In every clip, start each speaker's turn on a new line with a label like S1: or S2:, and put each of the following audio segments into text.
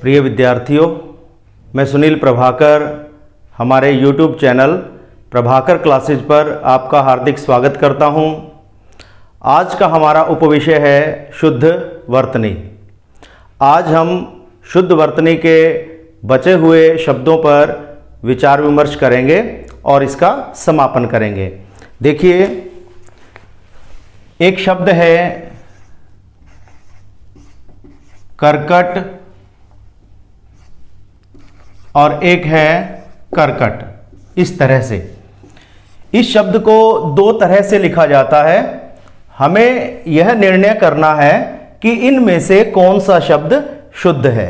S1: प्रिय विद्यार्थियों, मैं सुनील प्रभाकर हमारे YouTube चैनल प्रभाकर क्लासेज पर आपका हार्दिक स्वागत करता हूं। आज का हमारा उपविषय है शुद्ध वर्तनी। आज हम शुद्ध वर्तनी के बचे हुए शब्दों पर विचार विमर्श करेंगे और इसका समापन करेंगे। देखिए, एक शब्द है करकट और एक है करकट। इस तरह से इस शब्द को दो तरह से लिखा जाता है। हमें यह निर्णय करना है कि इनमें से कौन सा शब्द शुद्ध है।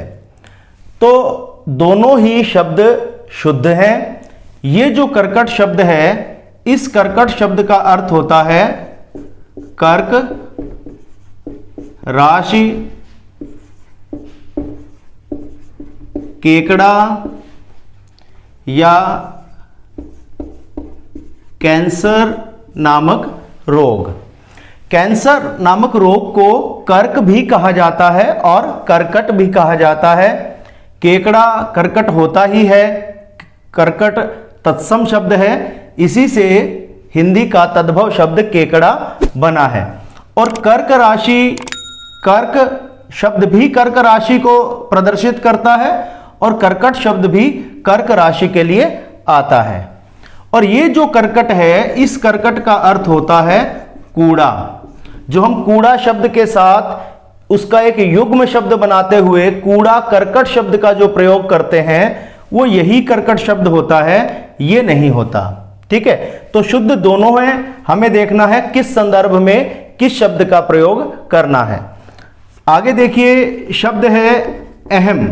S1: तो दोनों ही शब्द शुद्ध हैं। ये जो करकट शब्द है, इस करकट शब्द का अर्थ होता है कर्क, राशि, केकड़ा या कैंसर नामक रोग। कैंसर नामक रोग को कर्क भी कहा जाता है और करकट भी कहा जाता है। केकड़ा करकट होता ही है, करकट तत्सम शब्द है, इसी से हिंदी का तद्भव शब्द केकड़ा बना है। और कर्क राशि, कर्क शब्द भी कर्क राशि को प्रदर्शित करता है और करकट शब्द भी कर्क राशि के लिए आता है। और ये जो करकट है, इस करकट का अर्थ होता है कूड़ा। जो हम कूड़ा शब्द के साथ उसका एक युग्म शब्द बनाते हुए कूड़ा करकट शब्द का जो प्रयोग करते हैं, वो यही करकट शब्द होता है, ये नहीं होता। ठीक है, तो शुद्ध दोनों हैं। हमें देखना है किस संदर्भ में किस शब्द का प्रयोग करना है। आगे देखिए, शब्द है अहम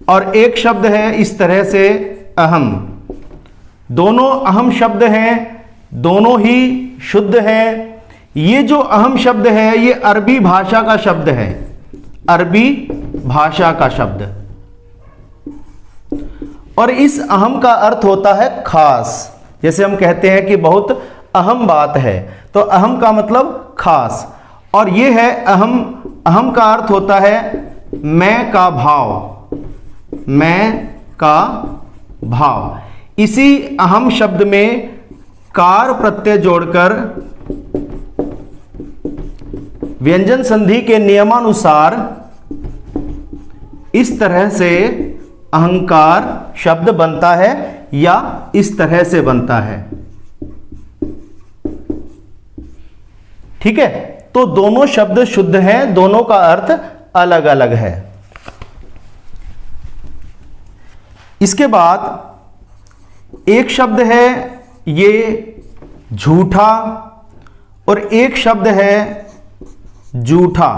S1: और एक शब्द है इस तरह से अहम। दोनों अहम शब्द हैं, दोनों ही शुद्ध हैं। ये जो अहम शब्द है, ये अरबी भाषा का शब्द है, अरबी भाषा का शब्द। और इस अहम का अर्थ होता है खास। जैसे हम कहते हैं कि बहुत अहम बात है, तो अहम का मतलब खास। और ये है अहम। अहम का अर्थ होता है मैं का भाव, मैं का भाव। इसी अहम शब्द में कार प्रत्यय जोड़कर व्यंजन संधि के नियमानुसार इस तरह से अहंकार शब्द बनता है या इस तरह से बनता है। ठीक है, तो दोनों शब्द शुद्ध हैं, दोनों का अर्थ अलग अलग है। इसके बाद एक शब्द है ये झूठा और एक शब्द है जूठा।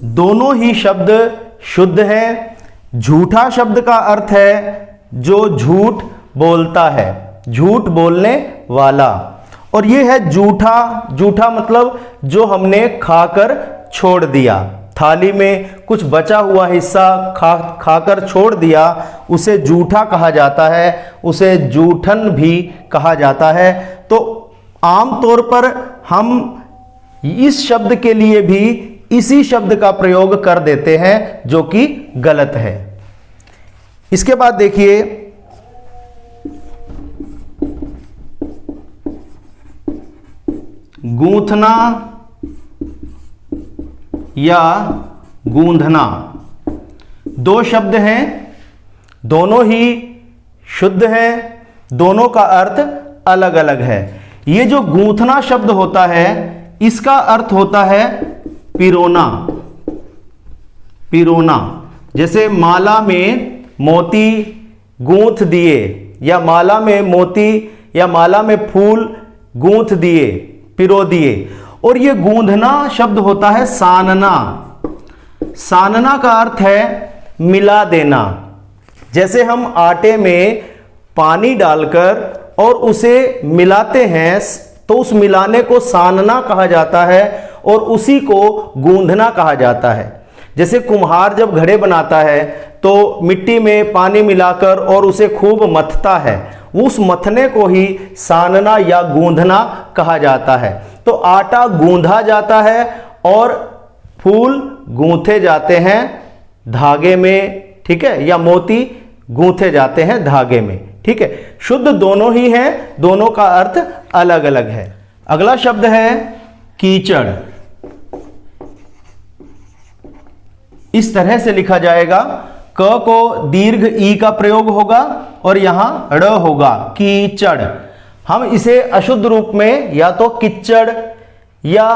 S1: दोनों ही शब्द शुद्ध हैं। झूठा शब्द का अर्थ है जो झूठ बोलता है, झूठ बोलने वाला। और ये है जूठा। जूठा मतलब जो हमने खाकर छोड़ दिया, थाली में कुछ बचा हुआ हिस्सा खाकर छोड़ दिया, उसे जूठा कहा जाता है, उसे जूठन भी कहा जाता है। तो आमतौर पर हम इस शब्द के लिए भी इसी शब्द का प्रयोग कर देते हैं, जो कि गलत है। इसके बाद देखिए, गूंथना या गूंधना। दो शब्द हैं, दोनों ही शुद्ध हैं, दोनों का अर्थ अलग अलग है। ये जो गूंथना शब्द होता है, इसका अर्थ होता है पिरोना, पिरोना। जैसे माला में मोती गूंथ दिए, या माला में मोती या माला में फूल गूंथ दिए, पिरो दिए। और ये गूंधना शब्द होता है सानना। सानना का अर्थ है मिला देना। जैसे हम आटे में पानी डालकर और उसे मिलाते हैं, तो उस मिलाने को सानना कहा जाता है और उसी को गूंधना कहा जाता है। जैसे कुम्हार जब घड़े बनाता है तो मिट्टी में पानी मिलाकर और उसे खूब मथता है, उस मथने को ही सानना या गूंधना कहा जाता है। तो आटा गूंधा जाता है और फूल गूंथे जाते हैं धागे में, ठीक है, या मोती गूंथे जाते हैं धागे में, ठीक है। शुद्ध दोनों ही हैं, दोनों का अर्थ अलग अलग है। अगला शब्द है कीचड़। इस तरह से लिखा जाएगा, क को दीर्घ ई का प्रयोग होगा और यहां ड़ होगा, कीचड़। हम इसे अशुद्ध रूप में या तो किच्चड़ या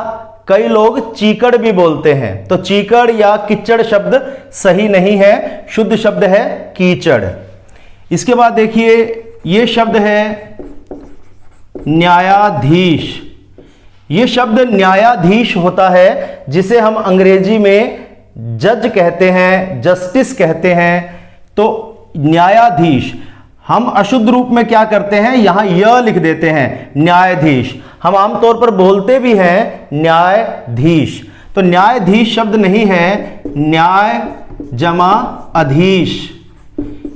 S1: कई लोग चीकड़ भी बोलते हैं, तो चीकड़ या किच्चड़ शब्द सही नहीं है, शुद्ध शब्द है कीचड़। इसके बाद देखिए ये शब्द है न्यायाधीश। ये शब्द न्यायाधीश होता है, जिसे हम अंग्रेजी में जज कहते हैं, जस्टिस कहते हैं। तो न्यायाधीश हम अशुद्ध रूप में क्या करते हैं, यहां य लिख देते हैं, न्यायाधीश। हम आमतौर पर बोलते भी हैं न्यायाधीश, तो न्यायाधीश शब्द नहीं है, न्याय जमा अधीश,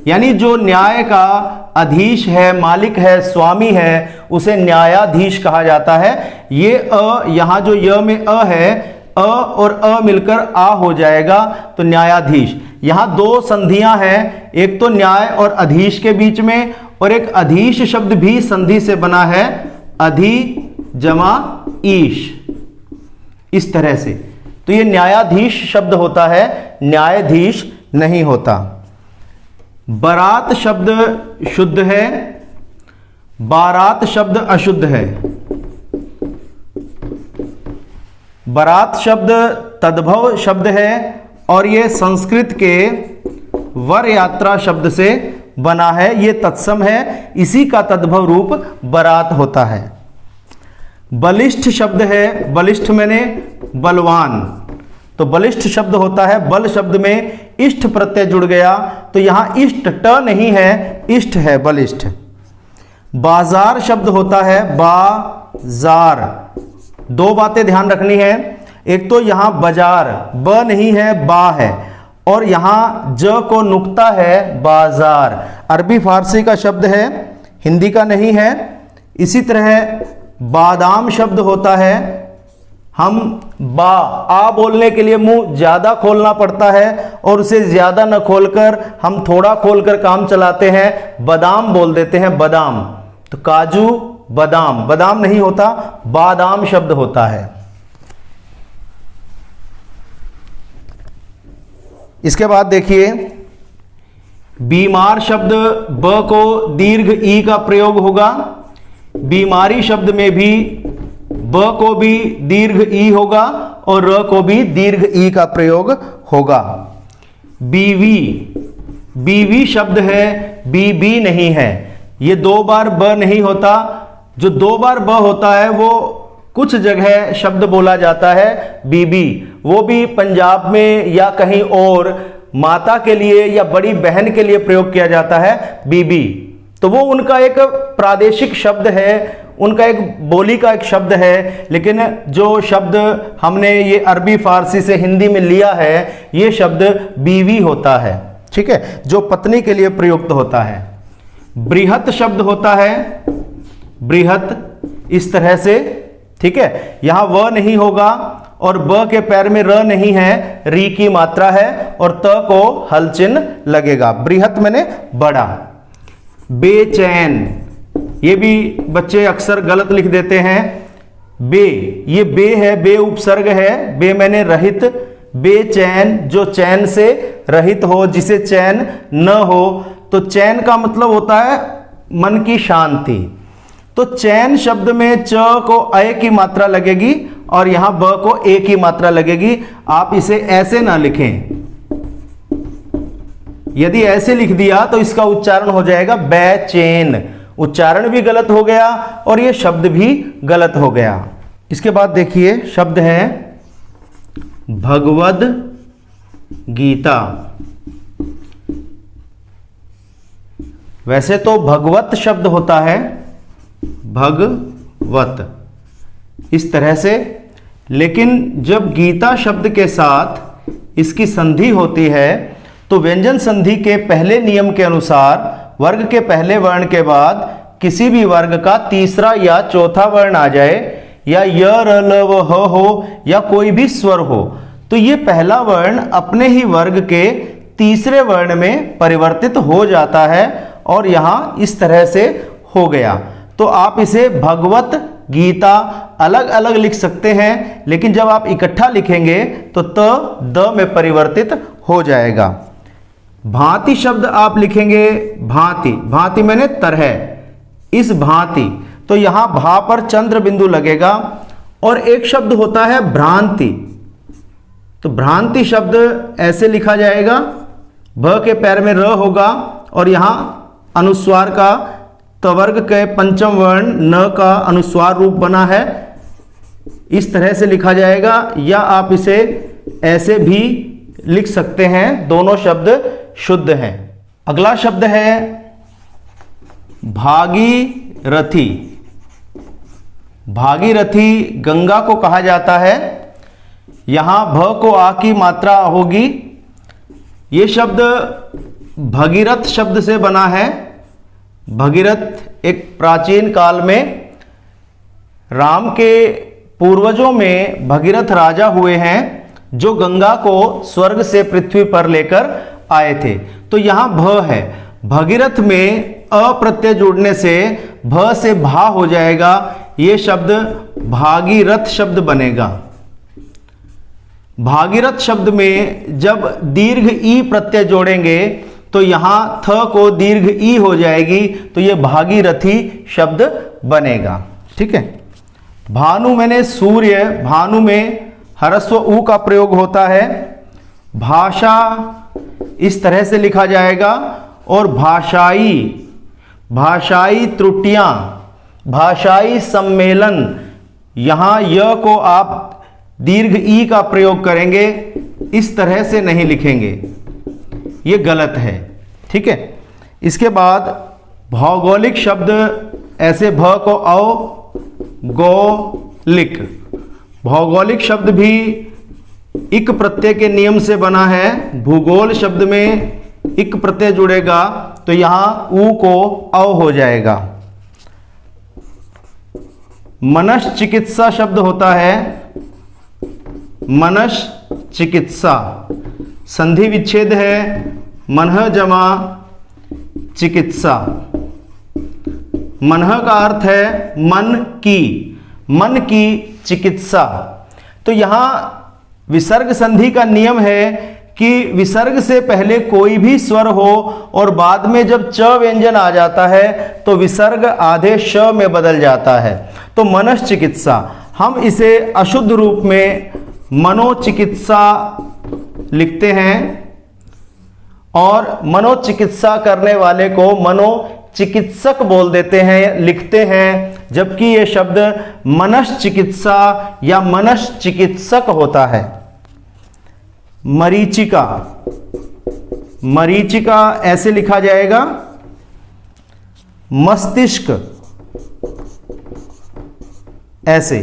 S1: यानी जो न्याय का अधीश है, मालिक है, स्वामी है, उसे न्यायाधीश कहा जाता है। ये अ, यहां जो य में अ है, अ और अ मिलकर आ हो जाएगा, तो न्यायाधीश। यहां दो संधियां हैं, एक तो न्याय और अधीश के बीच में, और एक अधीश शब्द भी संधि से बना है, अधि जमा ईश, इस तरह से। तो ये न्यायाधीश शब्द होता है, न्यायाधीश नहीं होता। बारात शब्द शुद्ध है, बारात शब्द अशुद्ध है। बारात शब्द तद्भव शब्द है और ये संस्कृत के वर यात्रा शब्द से बना है, ये तत्सम है, इसी का तद्भव रूप बारात होता है। बलिष्ठ शब्द है, बलिष्ठ मैंने बलवान, तो बलिष्ठ शब्द होता है, बल शब्द में इष्ट प्रत्यय जुड़ गया, तो यहां इष्ट ट नहीं है, इष्ट है, बलिष्ठ। बाजार शब्द होता है, बाजार। दो बातें ध्यान रखनी है, एक तो यहां बाजार ब नहीं है, बा है, और यहां ज को नुक्ता है, बाजार। अरबी फारसी का शब्द है, हिंदी का नहीं है। इसी तरह बादाम शब्द होता है, हम बा आ बोलने के लिए मुंह ज्यादा खोलना पड़ता है और उसे ज्यादा न खोलकर हम थोड़ा खोलकर काम चलाते हैं, बादाम बोल देते हैं, बादाम। तो काजू बादाम, बादाम नहीं होता, बादाम शब्द होता है। इसके बाद देखिए बीमार शब्द ब को दीर्घ ई का प्रयोग होगा, बीमारी शब्द में भी ब को भी दीर्घ ई होगा और र को भी दीर्घ ई का प्रयोग होगा। बीवी, बीवी शब्द है, बीबी नहीं है, ये दो बार ब नहीं होता। जो दो बार ब होता है वो कुछ जगह शब्द बोला जाता है बीबी, वो भी पंजाब में या कहीं और माता के लिए या बड़ी बहन के लिए प्रयोग किया जाता है बीबी। तो वो उनका एक प्रादेशिक शब्द है, उनका एक बोली का एक शब्द है, लेकिन जो शब्द हमने ये अरबी फारसी से हिंदी में लिया है, ये शब्द बीवी होता है, ठीक है, जो पत्नी के लिए प्रयुक्त होता है। बृहत शब्द होता है, बृहत, इस तरह से, ठीक है, यहां व नहीं होगा और ब के पैर में र नहीं है, री की मात्रा है और त को हल चिन्ह लगेगा। बृहत मैंने बड़ा। बेचैन, ये भी बच्चे अक्सर गलत लिख देते हैं, बे, ये बे है, बे उपसर्ग है, बे मैंने रहित, बेचैन, जो चैन से रहित हो, जिसे चैन न हो। तो चैन का मतलब होता है मन की शांति। तो चैन शब्द में च को अय की मात्रा लगेगी और यहां ब को ए की मात्रा लगेगी। आप इसे ऐसे ना लिखें, यदि ऐसे लिख दिया तो इसका उच्चारण हो जाएगा बैचैन, उच्चारण भी गलत हो गया और यह शब्द भी गलत हो गया। इसके बाद देखिए शब्द है भगवद गीता। वैसे तो भगवत शब्द होता है, भगवत, इस तरह से, लेकिन जब गीता शब्द के साथ इसकी संधि होती है तो व्यंजन संधि के पहले नियम के अनुसार वर्ग के पहले वर्ण के बाद किसी भी वर्ग का तीसरा या चौथा वर्ण आ जाए, या य र ल व ह हो या कोई भी स्वर हो, तो ये पहला वर्ण अपने ही वर्ग के तीसरे वर्ण में परिवर्तित हो जाता है और यहाँ इस तरह से हो गया। तो आप इसे भगवत गीता अलग अलग लिख सकते हैं, लेकिन जब आप इकट्ठा लिखेंगे तो त द में परिवर्तित हो जाएगा। भांति शब्द आप लिखेंगे भांति, भांति मैंने तरह, इस भांति, तो यहां भा पर चंद्र बिंदु लगेगा। और एक शब्द होता है भ्रांति, तो भ्रांति शब्द ऐसे लिखा जाएगा, भ के पैर में र होगा और यहां अनुस्वार का तवर्ग के पंचम वर्ण न का अनुस्वार रूप बना है, इस तरह से लिखा जाएगा, या आप इसे ऐसे भी लिख सकते हैं, दोनों शब्द शुद्ध हैं। अगला शब्द है भागीरथी। भागीरथी गंगा को कहा जाता है, यहां भ को आ की मात्रा होगी। ये शब्द भगीरथ शब्द से बना है। भगीरथ एक प्राचीन काल में राम के पूर्वजों में भगीरथ राजा हुए हैं, जो गंगा को स्वर्ग से पृथ्वी पर लेकर आए थे। तो यहां भ है, भगीरथ में अ प्रत्यय जोड़ने से भ से भा हो जाएगा, ये शब्द भागीरथ शब्द बनेगा। भागीरथ शब्द में जब दीर्घ ई प्रत्यय जोड़ेंगे तो यहां थ को दीर्घ ई हो जाएगी, तो ये भागीरथी शब्द बनेगा। ठीक है। भानु मैंने सूर्य, भानु में ह्रस्व ऊ का प्रयोग होता है। भाषा इस तरह से लिखा जाएगा, और भाषाई, भाषाई त्रुटियां, भाषाई सम्मेलन, यहां य को आप दीर्घ ई का प्रयोग करेंगे, इस तरह से नहीं लिखेंगे, ये गलत है। ठीक है। इसके बाद भौगोलिक शब्द ऐसे भ को औ गो लिक, भौगोलिक शब्द भी इक प्रत्यय के नियम से बना है। भूगोल शब्द में इक प्रत्यय जुड़ेगा तो यहां ऊ को औ हो जाएगा। मनस चिकित्सा शब्द होता है, मनस चिकित्सा, संधि विच्छेद है, मनह जमा चिकित्सा। मनह का अर्थ है मन की, मन की चिकित्सा। तो यहां विसर्ग संधि का नियम है कि विसर्ग से पहले कोई भी स्वर हो और बाद में जब च व्यंजन आ जाता है तो विसर्ग आधे श में बदल जाता है। तो मनस चिकित्सा, हम इसे अशुद्ध रूप में मनोचिकित्सा लिखते हैं, और मनोचिकित्सा करने वाले को मनोचिकित्सक बोल देते हैं, लिखते हैं, जबकि ये शब्द मनस चिकित्सा या मनस चिकित्सक होता है। मरीचिका, मरीचिका ऐसे लिखा जाएगा, मस्तिष्क ऐसे,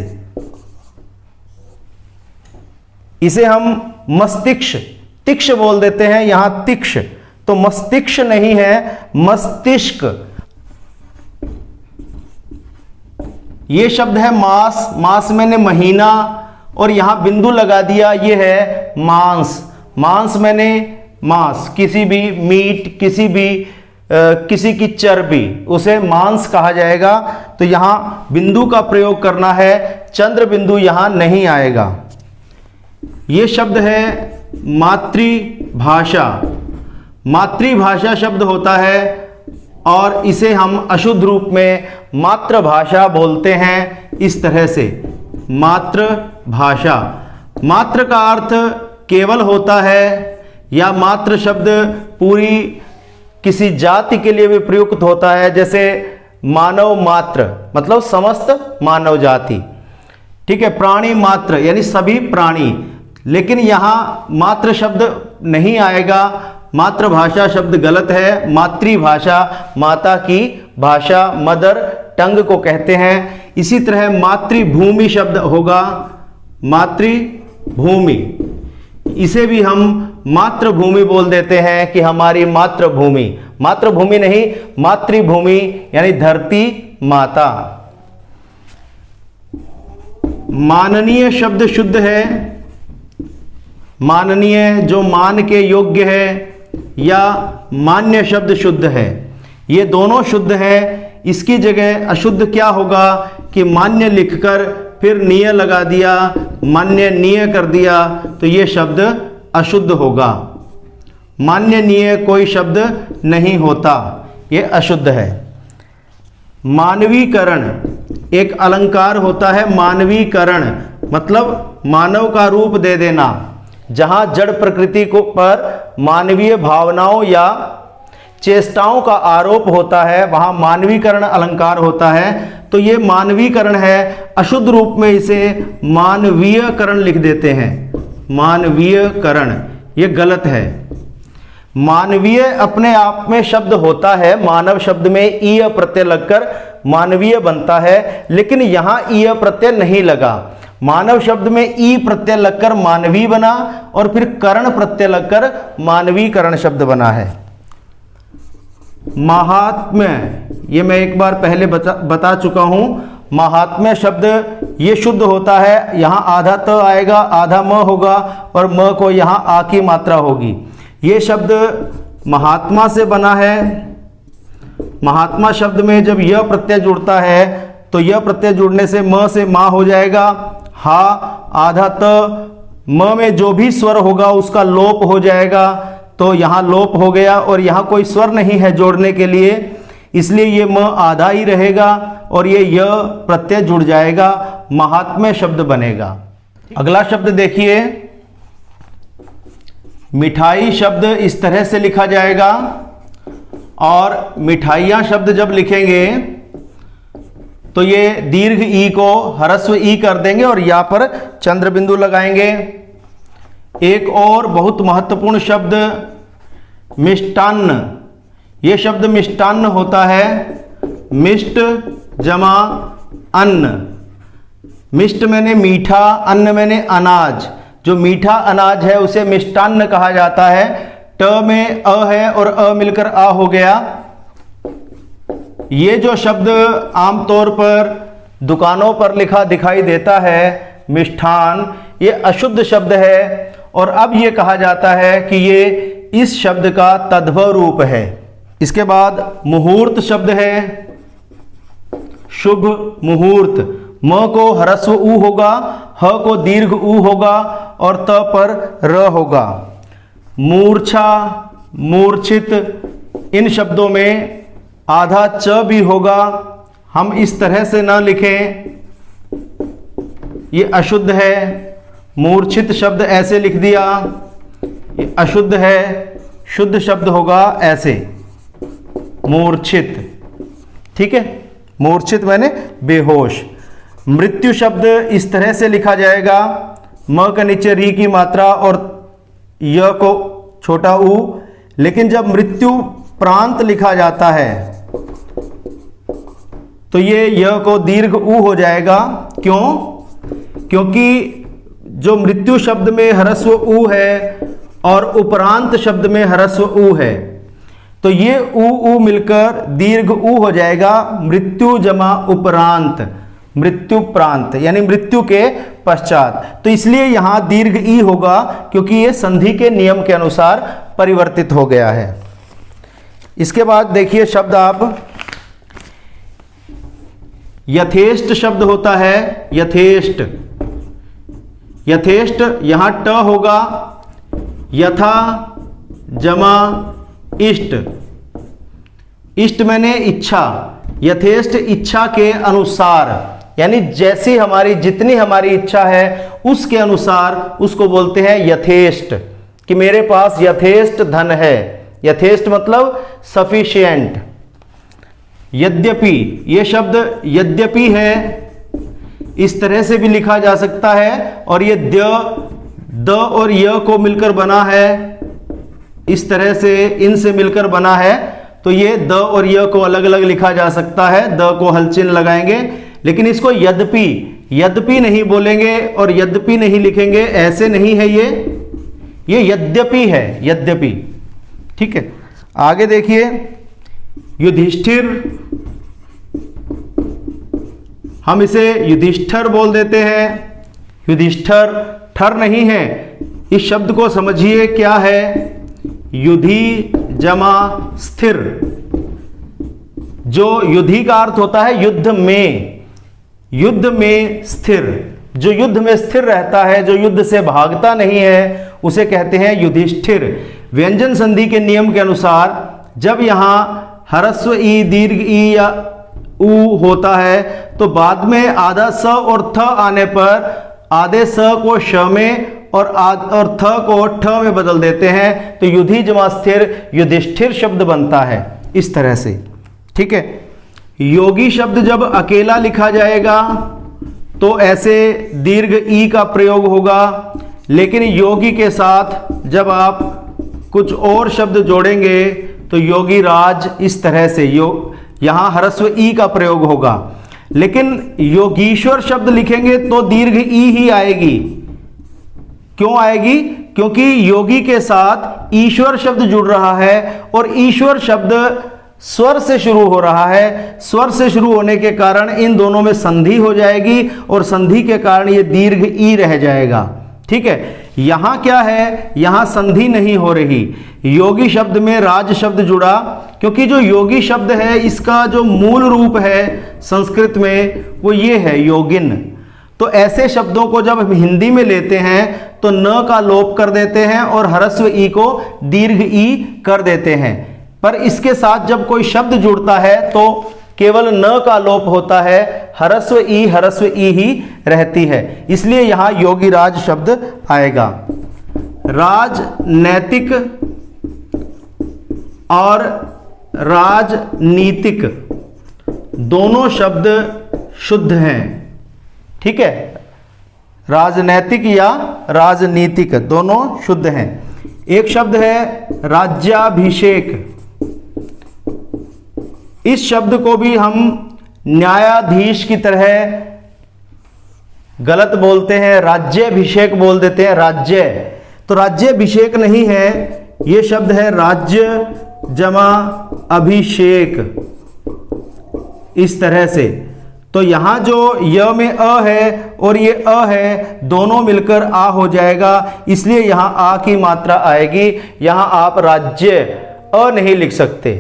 S1: इसे हम मस्तिष्क तिक्ष बोल देते हैं, यहां तिक्ष, तो मस्तिष्क नहीं है, मस्तिष्क। ये शब्द है मास, मास मैंने महीना, और यहां बिंदु लगा दिया, ये है मांस, मांस मैंने मांस, किसी भी मीट, किसी की चर्बी, उसे मांस कहा जाएगा। तो यहां बिंदु का प्रयोग करना है, चंद्र बिंदु यहां नहीं आएगा। ये शब्द है मातृभाषा, मातृभाषा शब्द होता है और इसे हम अशुद्ध रूप में मातृभाषा बोलते हैं, इस तरह से मातृभाषा। मात्र का अर्थ केवल होता है, या मात्र शब्द पूरी किसी जाति के लिए भी प्रयुक्त होता है, जैसे मानव मात्र मतलब समस्त मानव जाति। ठीक है। प्राणी मात्र यानी सभी प्राणी, लेकिन यहां मात्र शब्द नहीं आएगा, मातृभाषा शब्द गलत है। मातृभाषा माता की भाषा, मदर टंग को कहते हैं। इसी तरह मातृभूमि शब्द होगा, मातृभूमि, इसे भी हम मातृभूमि बोल देते हैं कि हमारी मातृभूमि, मातृभूमि नहीं, मातृभूमि यानी धरती माता। माननीय शब्द शुद्ध है, माननीय जो मान के योग्य है, या मान्य शब्द शुद्ध है, ये दोनों शुद्ध है। इसकी जगह अशुद्ध क्या होगा कि मान्य लिखकर फिर निय लगा दिया, मान्य निय कर दिया, तो ये शब्द अशुद्ध होगा। मान्य निय कोई शब्द नहीं होता, ये अशुद्ध है। मानवीकरण एक अलंकार होता है। मानवीकरण मतलब मानव का रूप दे देना। जहाँ जड़ प्रकृति को पर मानवीय भावनाओं या चेष्टाओं का आरोप होता है, वहाँ मानवीकरण अलंकार होता है। तो ये मानवीकरण है, अशुद्ध रूप में इसे मानवीयकरण लिख देते हैं। मानवीयकरण ये गलत है। मानवीय अपने आप में शब्द होता है, मानव शब्द में ईय प्रत्यय लगकर मानवीय बनता है, लेकिन यहाँ ईय प्रत्यय नहीं लगा। मानव शब्द में ई प्रत्यय लगकर मानवी बना और फिर करण प्रत्यय लगकर मानवीकरण शब्द बना है। महात्म्य ये मैं एक बार पहले बता चुका हूं। महात्म्य शब्द ये शुद्ध होता है। यहाँ आधा त आएगा, आधा म होगा और म को यहाँ आ की मात्रा होगी। ये शब्द महात्मा से बना है। महात्मा शब्द में जब यह प्रत्यय जुड़ता है तो यह प्रत्यय जुड़ने से म से मा हो जाएगा। हा आधा त, म में जो भी स्वर होगा उसका लोप हो जाएगा, तो यहाँ लोप हो गया और यहाँ कोई स्वर नहीं है जोड़ने के लिए, इसलिए ये म आधा ही रहेगा और ये य प्रत्यय जुड़ जाएगा, महात्म्य शब्द बनेगा। अगला शब्द देखिए, मिठाई शब्द इस तरह से लिखा जाएगा और मिठाइयाँ शब्द जब लिखेंगे तो ये दीर्घ ई को ह्रस्व ई कर देंगे और यहाँ पर चंद्र बिंदु लगाएंगे। एक और बहुत महत्वपूर्ण शब्द मिष्टान्न। ये शब्द मिष्टान्न होता है, मिष्ट जमा अन्न। मिष्ट मैंने मीठा, अन्न मैंने अनाज। जो मीठा अनाज है उसे मिष्टान्न कहा जाता है। ट में अ है और अ मिलकर आ हो गया। ये जो शब्द आमतौर पर दुकानों पर लिखा दिखाई देता है मिष्ठान, ये अशुद्ध शब्द है और अब ये कहा जाता है कि ये इस शब्द का तद्भव रूप है। इसके बाद मुहूर्त शब्द है, शुभ मुहूर्त। म को ह्रस्व ऊ होगा, ह को दीर्घ ऊ होगा और त पर र होगा। मूर्छा, मूर्छित, इन शब्दों में आधा च भी होगा। हम इस तरह से ना लिखें, ये अशुद्ध है। मूर्छित शब्द ऐसे लिख दिया, ये अशुद्ध है। शुद्ध शब्द होगा ऐसे, मूर्छित। ठीक है, मूर्छित मैंने बेहोश। मृत्यु शब्द इस तरह से लिखा जाएगा, म के नीचे री की मात्रा और य को छोटा ऊ। लेकिन जब मृत्यु प्रांत लिखा जाता है तो ये य को दीर्घ ऊ हो जाएगा। क्यों? क्योंकि जो मृत्यु शब्द में ह्रस्व ऊ है और उपरांत शब्द में ह्रस्व ऊ है, तो ये ऊ मिलकर दीर्घ ऊ हो जाएगा। मृत्यु जमा उपरांत, मृत्यु प्रांत यानी मृत्यु के पश्चात। तो इसलिए यहाँ दीर्घ ई होगा क्योंकि ये संधि के नियम के अनुसार परिवर्तित हो गया है। इसके बाद देखिए शब्द आप, यथेष्ट शब्द होता है। यथेष्ट, यथेष्ट यहाँ ट होगा, यथा जमा इष्ट। इष्ट मैंने इच्छा। यथेष्ट इच्छा के अनुसार, यानी जैसी हमारी जितनी हमारी इच्छा है उसके अनुसार उसको बोलते हैं यथेष्ट, कि मेरे पास यथेष्ट धन है। यथेष्ट मतलब सफिशिएंट। यद्यपि, ये शब्द यद्यपि है, इस तरह से भी लिखा जा सकता है और ये द और य को मिलकर बना है, इस तरह से इनसे मिलकर बना है। तो ये द और य को अलग अलग लिखा जा सकता है, द को हलचिन्ह लगाएंगे, लेकिन इसको यद्यपि, यद्यपि नहीं बोलेंगे और यद्यपि नहीं लिखेंगे, ऐसे नहीं है। ये यद्यपि है, यद्यपि। ठीक है, आगे देखिए, युधिष्ठिर, हम इसे युधिष्ठर बोल देते हैं। युधिष्ठर ठर नहीं है, इस शब्द को समझिए क्या है, युधि जमा स्थिर। जो युधि का अर्थ होता है युद्ध में, युद्ध में स्थिर, जो युद्ध में स्थिर रहता है, जो युद्ध से भागता नहीं है, उसे कहते हैं युधिष्ठिर। व्यंजन संधि के नियम के अनुसार जब यहां ह्रस्व ई, दीर्घ ई या उ होता है तो बाद में आधा स और थ आने पर आधे स को श में और थ को ठ में बदल देते हैं, तो युधि जमा स्थिर युधिष्ठिर शब्द बनता है इस तरह से। ठीक है। योगी शब्द जब अकेला लिखा जाएगा तो ऐसे दीर्घ ई का प्रयोग होगा, लेकिन योगी के साथ जब आप कुछ और शब्द जोड़ेंगे तो योगी राज इस तरह से यहां ह्रस्व ई का प्रयोग होगा। लेकिन योगीश्वर शब्द लिखेंगे तो दीर्घ ई ही आएगी। क्यों आएगी? क्योंकि योगी के साथ ईश्वर शब्द जुड़ रहा है और ईश्वर शब्द स्वर से शुरू हो रहा है। स्वर से शुरू होने के कारण इन दोनों में संधि हो जाएगी और संधि के कारण ये दीर्घ ई रह जाएगा। ठीक है। यहां क्या है, यहां संधि नहीं हो रही। योगी शब्द में राज शब्द जुड़ा, क्योंकि जो योगी शब्द है इसका जो मूल रूप है संस्कृत में वो ये है योगिन। तो ऐसे शब्दों को जब हम हिंदी में लेते हैं तो न का लोप कर देते हैं और ह्रस्व ई को दीर्घ ई कर देते हैं। पर इसके साथ जब कोई शब्द जुड़ता है तो केवल न का लोप होता है, ह्रस्व ई ही रहती है। इसलिए यहां योगी राज शब्द आएगा। राजनैतिक और राजनीतिक दोनों शब्द शुद्ध हैं। ठीक है। राजनैतिक या राजनीतिक दोनों शुद्ध हैं। एक शब्द है राज्याभिषेक। इस शब्द को भी हम न्यायाधीश की तरह गलत बोलते हैं, राज्याभिषेक बोल देते हैं, राज्य। तो राज्याभिषेक नहीं है, यह शब्द है राज्य जमा अभिषेक, इस तरह से। तो यहां जो य में अ है और ये अ है, दोनों मिलकर आ हो जाएगा, इसलिए यहां आ की मात्रा आएगी। यहां आप राज्य अ नहीं लिख सकते।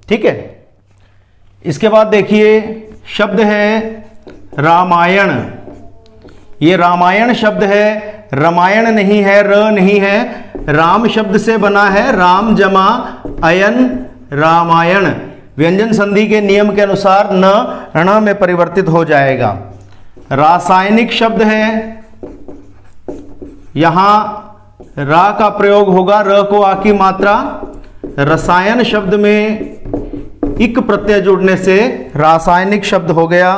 S1: ठीक है। इसके बाद देखिए शब्द है रामायण। ये रामायण शब्द है, रामायण नहीं है, र नहीं है, राम शब्द से बना है, राम जमा अयन रामायण। व्यंजन संधि के नियम के अनुसार न ण में परिवर्तित हो जाएगा। रासायनिक शब्द है, यहां रा का प्रयोग होगा, र को आ की मात्रा। रसायन शब्द में इक प्रत्यय जुड़ने से रासायनिक शब्द हो गया।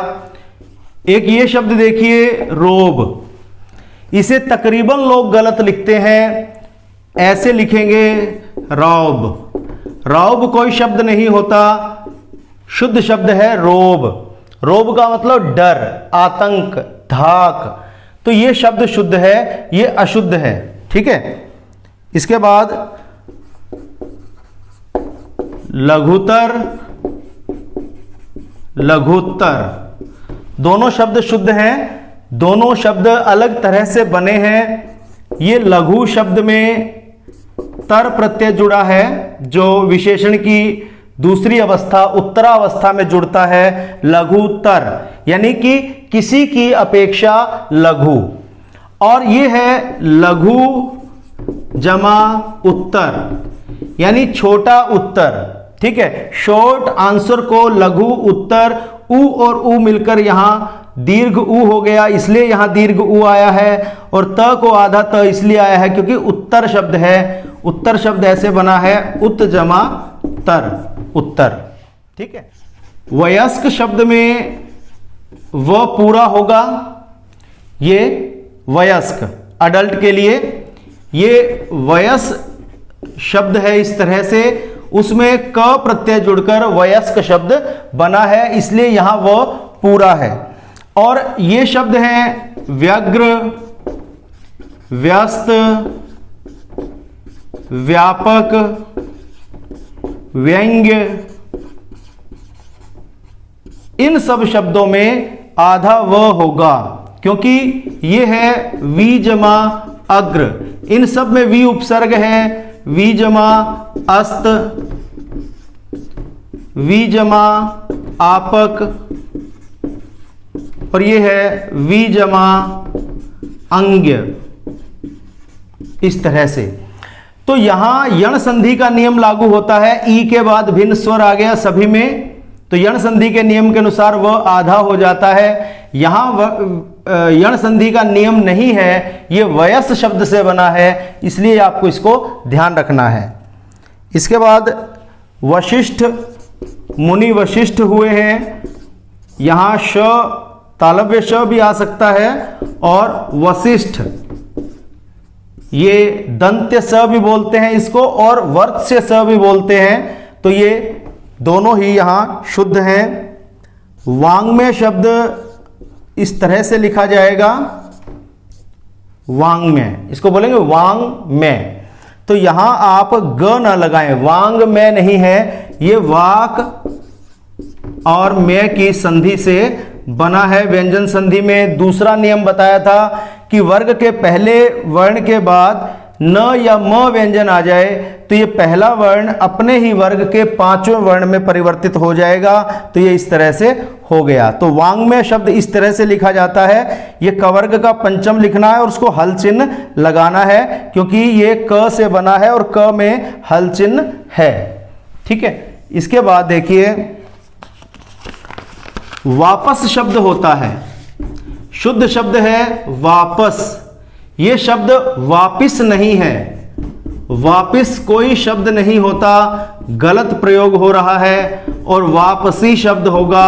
S1: एक ये शब्द देखिए रोब। इसे तकरीबन लोग गलत लिखते हैं, ऐसे लिखेंगे रौब। रौब कोई शब्द नहीं होता, शुद्ध शब्द है रोब। रोब का मतलब डर, आतंक, धाक। तो ये शब्द शुद्ध है, ये अशुद्ध है। ठीक है। इसके बाद लघुतर, लघुत्तर, दोनों शब्द शुद्ध हैं, दोनों शब्द अलग तरह से बने हैं। ये लघु शब्द में तर प्रत्यय जुड़ा है, जो विशेषण की दूसरी अवस्था उत्तरावस्था में जुड़ता है, लघुतर, यानी कि किसी की अपेक्षा लघु। और ये है लघु जमा उत्तर, यानी छोटा उत्तर। ठीक है। शॉर्ट आंसर को लघु उत्तर, उ और उ मिलकर यहां दीर्घ उ हो गया, इसलिए यहां दीर्घ उ आया है। और त को आधा त इसलिए आया है क्योंकि उत्तर शब्द है। उत्तर शब्द ऐसे बना है उत जमा तर, उत्तर। ठीक है। वयस्क शब्द में व पूरा होगा, ये वयस्क अडल्ट के लिए। ये वयस शब्द है इस तरह से, उसमें क प्रत्यय जुड़कर वयस्क शब्द बना है, इसलिए यहां वो पूरा है। और ये शब्द हैं व्यग्र, व्यस्त, व्यापक, व्यंग्य, इन सब शब्दों में आधा व होगा, क्योंकि ये है वी जमा अग्र, इन सब में वी उपसर्ग है, वी जमा अस्त, वी जमा आपक, और ये है वी जमा अंग्य, इस तरह से। तो यहां यण संधि का नियम लागू होता है, ई के बाद भिन्न स्वर आ गया सभी में, तो यण संधि के नियम के अनुसार वह आधा हो जाता है। यहां यण संधि का नियम नहीं है, ये वयस शब्द से बना है, इसलिए आपको इसको ध्यान रखना है। इसके बाद वशिष्ठ, मुनि वशिष्ठ हुए हैं, यहां श तालव्य श भी आ सकता है, और वशिष्ठ ये दंत्य स भी बोलते हैं इसको, और वर्त्स्य स भी बोलते हैं, तो ये दोनों ही यहां शुद्ध हैं। वांग्मय शब्द इस तरह से लिखा जाएगा, वांग्मय, इसको बोलेंगे वांग्मय। तो यहां आप ग ना लगाएं, वांग्मय नहीं है, ये वाक और मय की संधि से बना है। व्यंजन संधि में दूसरा नियम बताया था कि वर्ग के पहले वर्ण के बाद न या म व्यंजन आ जाए तो ये पहला वर्ण अपने ही वर्ग के पांचवें वर्ण में परिवर्तित हो जाएगा, तो ये इस तरह से हो गया। तो वांग्मय शब्द इस तरह से लिखा जाता है, ये कवर्ग का पंचम लिखना है और उसको हल चिन्ह लगाना है, क्योंकि ये क से बना है और क में हल चिन्ह है। ठीक है, इसके बाद देखिए वापस शब्द होता है, शुद्ध शब्द है वापस। ये शब्द वापिस नहीं है, वापिस कोई शब्द नहीं होता, गलत प्रयोग हो रहा है, और वापसी शब्द होगा,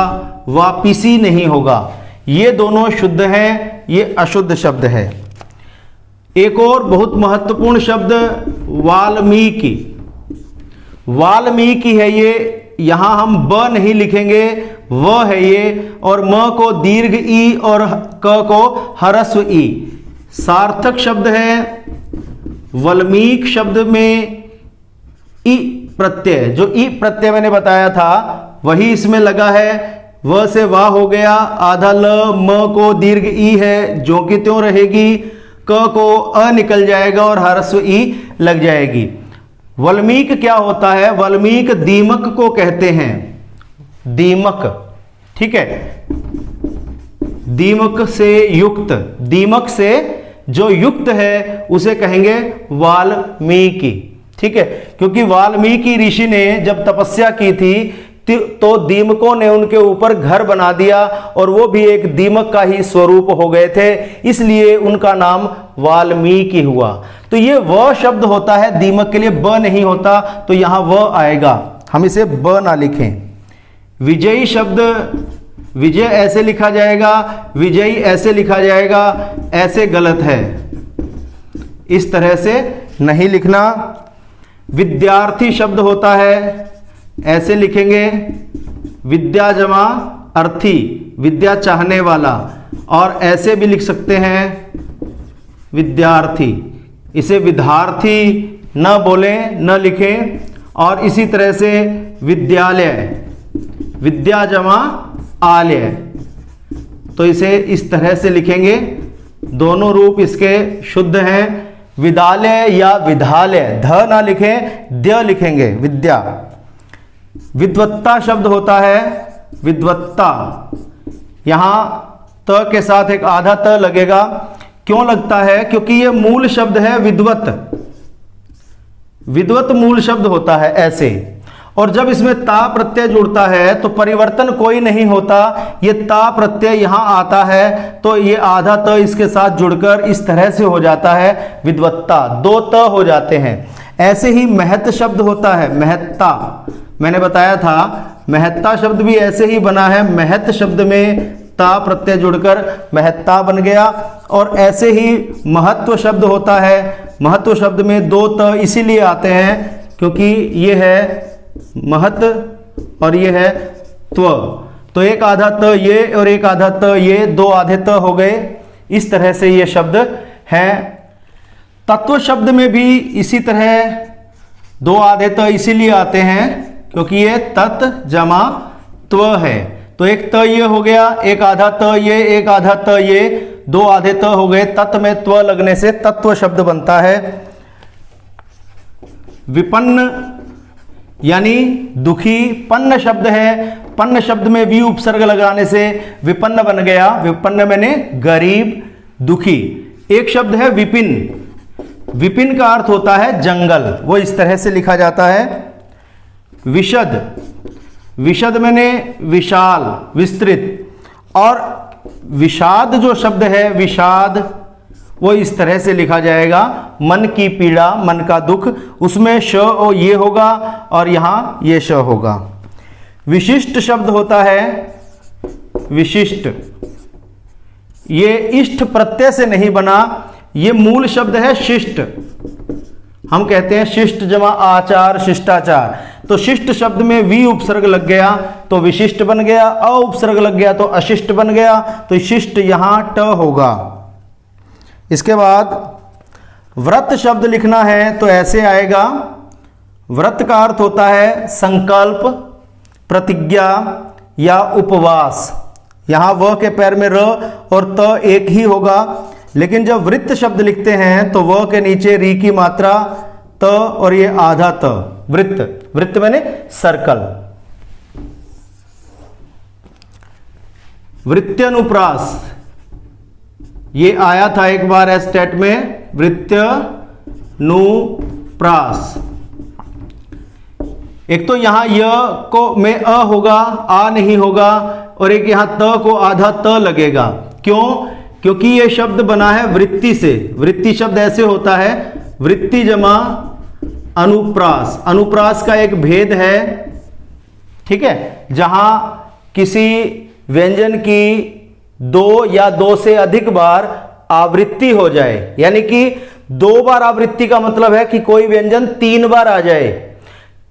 S1: वापिसी नहीं होगा। ये दोनों शुद्ध हैं, ये अशुद्ध शब्द है। एक और बहुत महत्वपूर्ण शब्द वाल्मीकि, वाल्मीकि है ये, यहां हम ब नहीं लिखेंगे, व है ये, और म को दीर्घ ई और क को ह्रस्व ई। सार्थक शब्द है। वल्मीक शब्द में ई प्रत्यय, जो ई प्रत्यय मैंने बताया था वही इसमें लगा है, व से वाह हो गया, आधा ल, म को दीर्घ ई है जो कि त्यों रहेगी, क को अ निकल जाएगा और ह्रस्व ई लग जाएगी। वल्मीक क्या होता है? वल्मीक दीमक को कहते हैं, दीमक, ठीक है, दीमक से युक्त, दीमक से जो युक्त है उसे कहेंगे वाल्मीकि। ठीक है, क्योंकि वाल्मीकि ऋषि ने जब तपस्या की थी तो दीमकों ने उनके ऊपर घर बना दिया और वो भी एक दीमक का ही स्वरूप हो गए थे, इसलिए उनका नाम वाल्मीकि हुआ। तो ये व शब्द होता है, दीमक के लिए ब नहीं होता, तो यहां व आएगा, हम इसे ब ना लिखें। विजयी शब्द, विजय ऐसे लिखा जाएगा, विजयी ऐसे लिखा जाएगा, ऐसे गलत है, इस तरह से नहीं लिखना। विद्यार्थी शब्द होता है, ऐसे लिखेंगे, विद्या जमा अर्थी, विद्या चाहने वाला, और ऐसे भी लिख सकते हैं विद्यार्थी, इसे विद्यार्थी न बोलें, न लिखें। और इसी तरह से विद्यालय, विद्या जमा आलय, तो इसे इस तरह से लिखेंगे, दोनों रूप इसके शुद्ध हैं। विद्यालय या विद्यालय, ध ना लिखें, द्य लिखेंगे, विद्या। विद्वत्ता शब्द होता है, विद्वत्ता, यहां त के साथ एक आधा त लगेगा, क्यों लगता है? क्योंकि यह मूल शब्द है विद्वत, विद्वत मूल शब्द होता है ऐसे, और जब इसमें ता प्रत्यय जुड़ता है तो परिवर्तन कोई नहीं होता, ये ता प्रत्यय यहां आता है तो ये आधा त इसके साथ जुड़कर इस तरह से हो जाता है विद्वत्ता, दो त हो जाते हैं। ऐसे ही महत शब्द होता है, महत्ता, मैंने बताया था महत्ता शब्द भी ऐसे ही बना है, महत शब्द में ता प्रत्यय जुड़कर महत्ता बन गया। और ऐसे ही महत्व शब्द होता है, महत्व शब्द में दो त इसीलिए आते हैं क्योंकि ये है महत और ये है त्व, तो एक आधा त ये और एक आधा त ये, दो आधे त हो गए, इस तरह से ये शब्द हैं। तत्व शब्द में भी इसी तरह दो आधे त इसीलिए आते हैं क्योंकि ये तत् जमा त्व है, तो एक त ये हो गया, एक आधा त ये, एक आधा त ये, दो आधे त हो गए। तत् में त्व लगने से तत्व शब्द बनता है। विपन्न यानी दुखी, पन्न शब्द है, पन्न शब्द में वी उपसर्ग लगाने से विपन्न बन गया। विपन्न मैंने गरीब, दुखी। एक शब्द है विपिन, विपिन का अर्थ होता है जंगल, वो इस तरह से लिखा जाता है। विशद, विशद मैंने विशाल, विस्तृत। और विषाद जो शब्द है, विषाद, वो इस तरह से लिखा जाएगा, मन की पीड़ा, मन का दुख, उसमें श और ये होगा और यहां ये श होगा। विशिष्ट शब्द होता है, विशिष्ट, ये इष्ट प्रत्यय से नहीं बना, ये मूल शब्द है शिष्ट। हम कहते हैं शिष्ट जमा आचार, शिष्टाचार। तो शिष्ट शब्द में वी उपसर्ग लग गया तो विशिष्ट बन गया, अ उपसर्ग लग गया तो अशिष्ट बन गया, तो शिष्ट यहां ट होगा। इसके बाद व्रत शब्द लिखना है तो ऐसे आएगा। व्रत का अर्थ होता है संकल्प, प्रतिज्ञा या उपवास। यहां व के पैर में र और त एक ही होगा, लेकिन जब वृत्त शब्द लिखते हैं तो व के नीचे री की मात्रा त और ये आधा त। वृत्त, वृत्त मैंने सर्कल। वृत्त्यनुप्रास, ये आया था एक बार एस्टेट में, वृत्त्यनुप्रास। एक तो यहां य को में अ होगा, आ नहीं होगा, और एक यहां त को आधा त लगेगा। क्यों? क्योंकि ये शब्द बना है वृत्ति से। वृत्ति शब्द ऐसे होता है, वृत्ति जमा अनुप्रास। अनुप्रास का एक भेद है, ठीक है, जहां किसी व्यंजन की दो या दो से अधिक बार आवृत्ति हो जाए, यानी कि दो बार आवृत्ति का मतलब है कि कोई व्यंजन तीन बार आ जाए,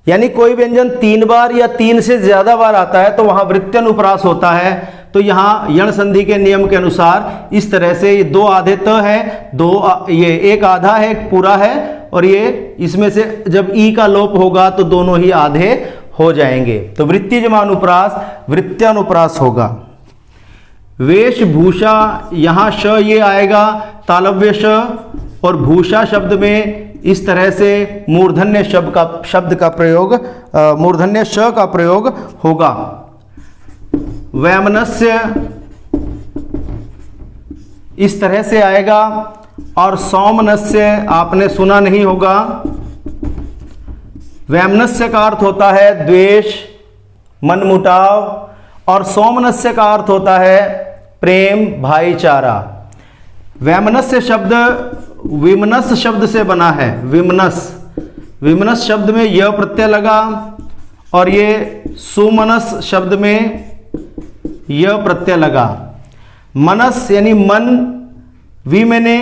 S1: यानी कोई व्यंजन तीन बार या तीन से ज्यादा बार आता है तो वहां वृत्त्यनुप्रास होता है। तो यहां यण संधि के नियम के अनुसार इस तरह से ये दो आधे त है, ये एक आधा है, एक पूरा है, और ये इसमें से जब ई का लोप होगा तो दोनों ही आधे हो जाएंगे। तो वृत्ति जमा अनुप्रास, वृत्त्यानुप्रास होगा। वेशभूषा, यहां श ये आएगा, तालव्य श, और भूषा शब्द में इस तरह से मूर्धन्य शब्द का प्रयोग, मूर्धन्य श का प्रयोग होगा। वैमनस्य इस तरह से आएगा, और सौमनस्य आपने सुना नहीं होगा। वैमनस्य का अर्थ होता है द्वेष, मनमुटाव, और सौमनस्य का अर्थ होता है प्रेम, भाईचारा। वैमनस्य शब्द विमनस शब्द से बना है, विमनस। विमनस शब्द में य प्रत्यय लगा, और ये सुमनस शब्द में य प्रत्यय लगा। मनस यानी मन, वि मैंने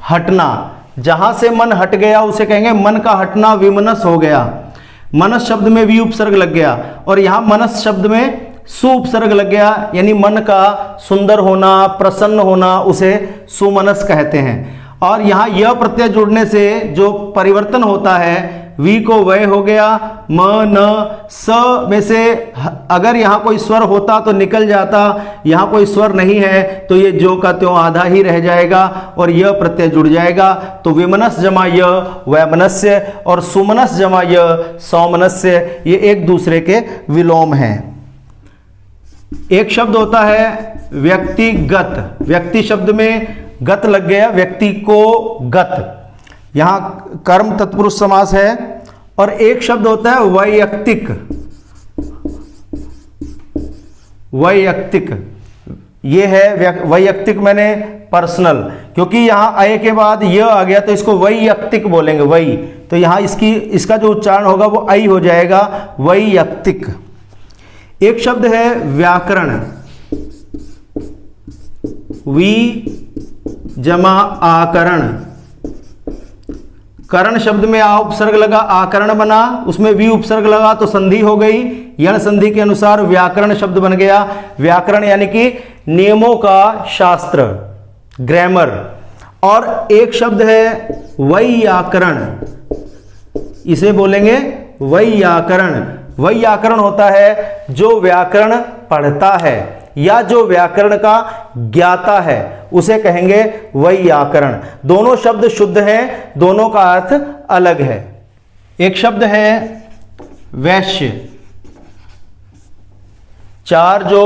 S1: हटना, जहां से मन हट गया उसे कहेंगे मन का हटना, विमनस हो गया। मनस शब्द में वी उपसर्ग लग गया, और यहां मनस शब्द में सु उपसर्ग लग गया, यानी मन का सुंदर होना, प्रसन्न होना, उसे सुमनस कहते हैं। और यहां यह प्रत्यय जुड़ने से जो परिवर्तन होता है, वी को वय हो गया, म न स में से अगर यहां कोई स्वर होता तो निकल जाता, यहां कोई स्वर नहीं है तो ये जो का त्यों आधा ही रह जाएगा और यह प्रत्यय जुड़ जाएगा। तो विमनस जमा य वैमनस्य और सुमनस जमा य सौमनस्य, ये एक दूसरे के विलोम हैं। एक शब्द होता है व्यक्तिगत, व्यक्ति शब्द में गत लग गया, व्यक्ति को गत, यहां कर्म तत्पुरुष समास है। और एक शब्द होता है वैयक्तिक, वैयक्तिक, ये है वैयक्तिक मैंने पर्सनल, क्योंकि यहां अय के बाद यह आ गया तो इसको वैयक्तिक बोलेंगे, वै, तो यहां इसका जो उच्चारण होगा वो आई हो जाएगा, वैयक्तिक। एक शब्द है व्याकरण, वी जमा आकरण। करण शब्द में आ उपसर्ग लगा, आकरण बना, उसमें वी उपसर्ग लगा तो संधि हो गई, यण संधि के अनुसार व्याकरण शब्द बन गया। व्याकरण यानी कि नियमों का शास्त्र, ग्रामर। और एक शब्द है वैयाकरण, इसे बोलेंगे वैयाकरण। वैयाकरण होता है जो व्याकरण पढ़ता है या जो व्याकरण का ज्ञाता है उसे कहेंगे वैयाकरण। दोनों शब्द शुद्ध हैं, दोनों का अर्थ अलग है। एक शब्द है वैश्य। चार जो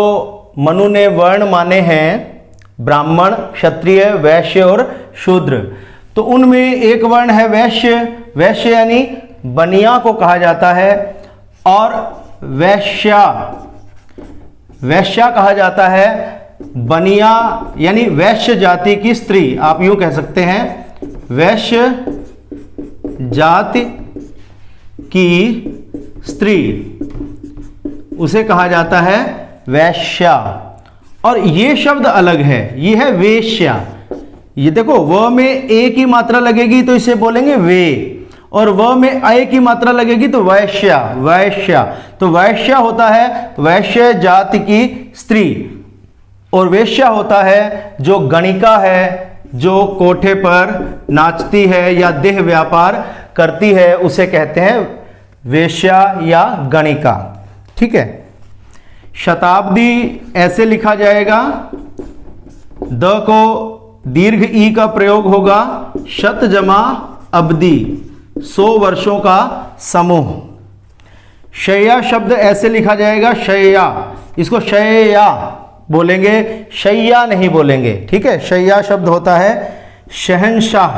S1: मनु ने वर्ण माने हैं, ब्राह्मण, क्षत्रिय, वैश्य और शूद्र, तो उनमें एक वर्ण है वैश्य। वैश्य यानी बनिया को कहा जाता है, और वैश्या, वैश्या कहा जाता है बनिया यानी वैश्य जाति की स्त्री। आप यूं कह सकते हैं वैश्य जाति की स्त्री, उसे कहा जाता है वैश्या। और ये शब्द अलग है, ये है वेश्या। ये देखो व में ए की मात्रा लगेगी तो इसे बोलेंगे वे, और व में अय की मात्रा लगेगी तो वैश्या, वैश्या। तो वैश्या होता है वैश्य जाति की स्त्री, और वेश्या होता है जो गणिका है, जो कोठे पर नाचती है या देह व्यापार करती है, उसे कहते हैं वेश्या या गणिका। ठीक है। शताब्दी ऐसे लिखा जाएगा, द को दीर्घ ई का प्रयोग होगा, शत जमा अब्दी, 100 वर्षों का समूह। शैया शब्द ऐसे लिखा जाएगा शैया, इसको शैया बोलेंगे, शैया नहीं बोलेंगे। ठीक है। शैया शब्द होता है शहंशाह।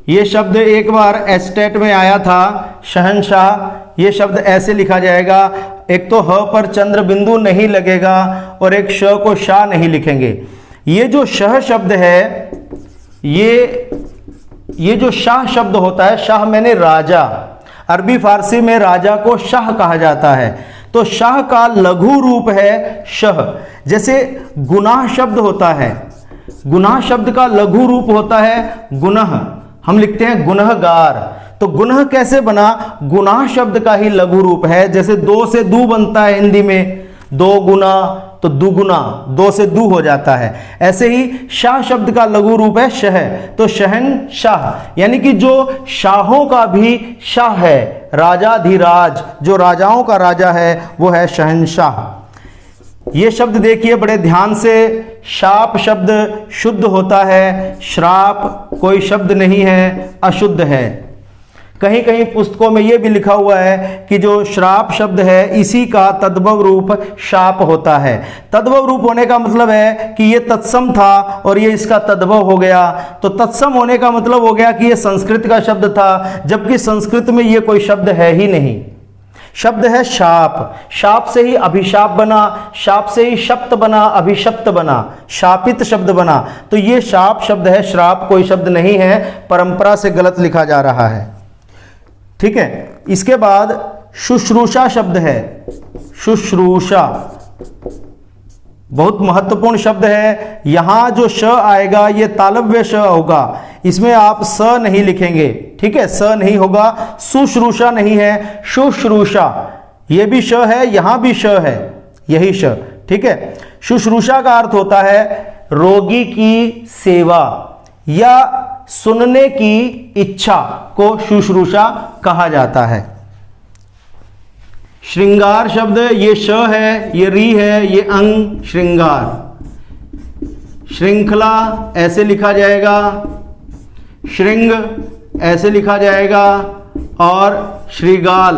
S1: ये शब्द एक बार एस्टेट में आया था, शहंशाह। ये शब्द ऐसे लिखा जाएगा, एक तो ह पर चंद्र बिंदु नहीं लगेगा और एक श को शाह नहीं लिखेंगे। ये जो शह शब्द है, ये जो शाह शब्द होता है, शाह मैंने राजा, अरबी फारसी में राजा को शाह कहा जाता है, तो शाह का लघु रूप है शह। जैसे गुनाह शब्द होता है, गुनाह शब्द का लघु रूप होता है गुनह, हम लिखते हैं गुनहगार। तो गुनह कैसे बना? गुनाह शब्द का ही लघु रूप है। जैसे दो से दू बनता है हिंदी में, दो गुना तो दुगुना, दो से दू हो जाता है। ऐसे ही शाह शब्द का लघु रूप है शह, तो शहन शाह यानी कि जो शाहों का भी शाह है, राजाधिराज, जो राजाओं का राजा है वो है शहनशाह। ये शब्द देखिए बड़े ध्यान से, शाप शब्द शुद्ध होता है, श्राप कोई शब्द नहीं है, अशुद्ध है। कहीं कहीं पुस्तकों में यह भी लिखा हुआ है कि जो श्राप शब्द है इसी का तद्भव रूप शाप होता है। तद्भव रूप होने का मतलब है कि ये तत्सम था और ये इसका तद्भव हो गया, तो तत्सम होने का मतलब हो गया कि ये संस्कृत का शब्द था, जबकि संस्कृत में ये कोई शब्द है ही नहीं। शब्द है शाप, शाप से ही अभिशाप बना, शाप से ही शप्त बना, अभिशप्त बना, शापित शब्द बना। तो ये शाप शब्द है, श्राप कोई शब्द नहीं है, परंपरा से गलत लिखा जा रहा है। ठीक है। इसके बाद शुश्रूषा शब्द है, शुश्रूषा बहुत महत्वपूर्ण शब्द है। यहां जो श आएगा ये तालव्य श होगा, इसमें आप स नहीं लिखेंगे। ठीक है, स नहीं होगा, शुश्रूषा नहीं है, शुश्रूषा। ये भी श है, यहां भी श है, यही श। ठीक है। शुश्रूषा का अर्थ होता है रोगी की सेवा या सुनने की इच्छा को शुश्रूषा कहा जाता है। श्रृंगार शब्द, ये श है, ये री है, ये अंग, श्रृंगार। श्रृंखला ऐसे लिखा जाएगा, श्रृंग ऐसे लिखा जाएगा, और श्रीगाल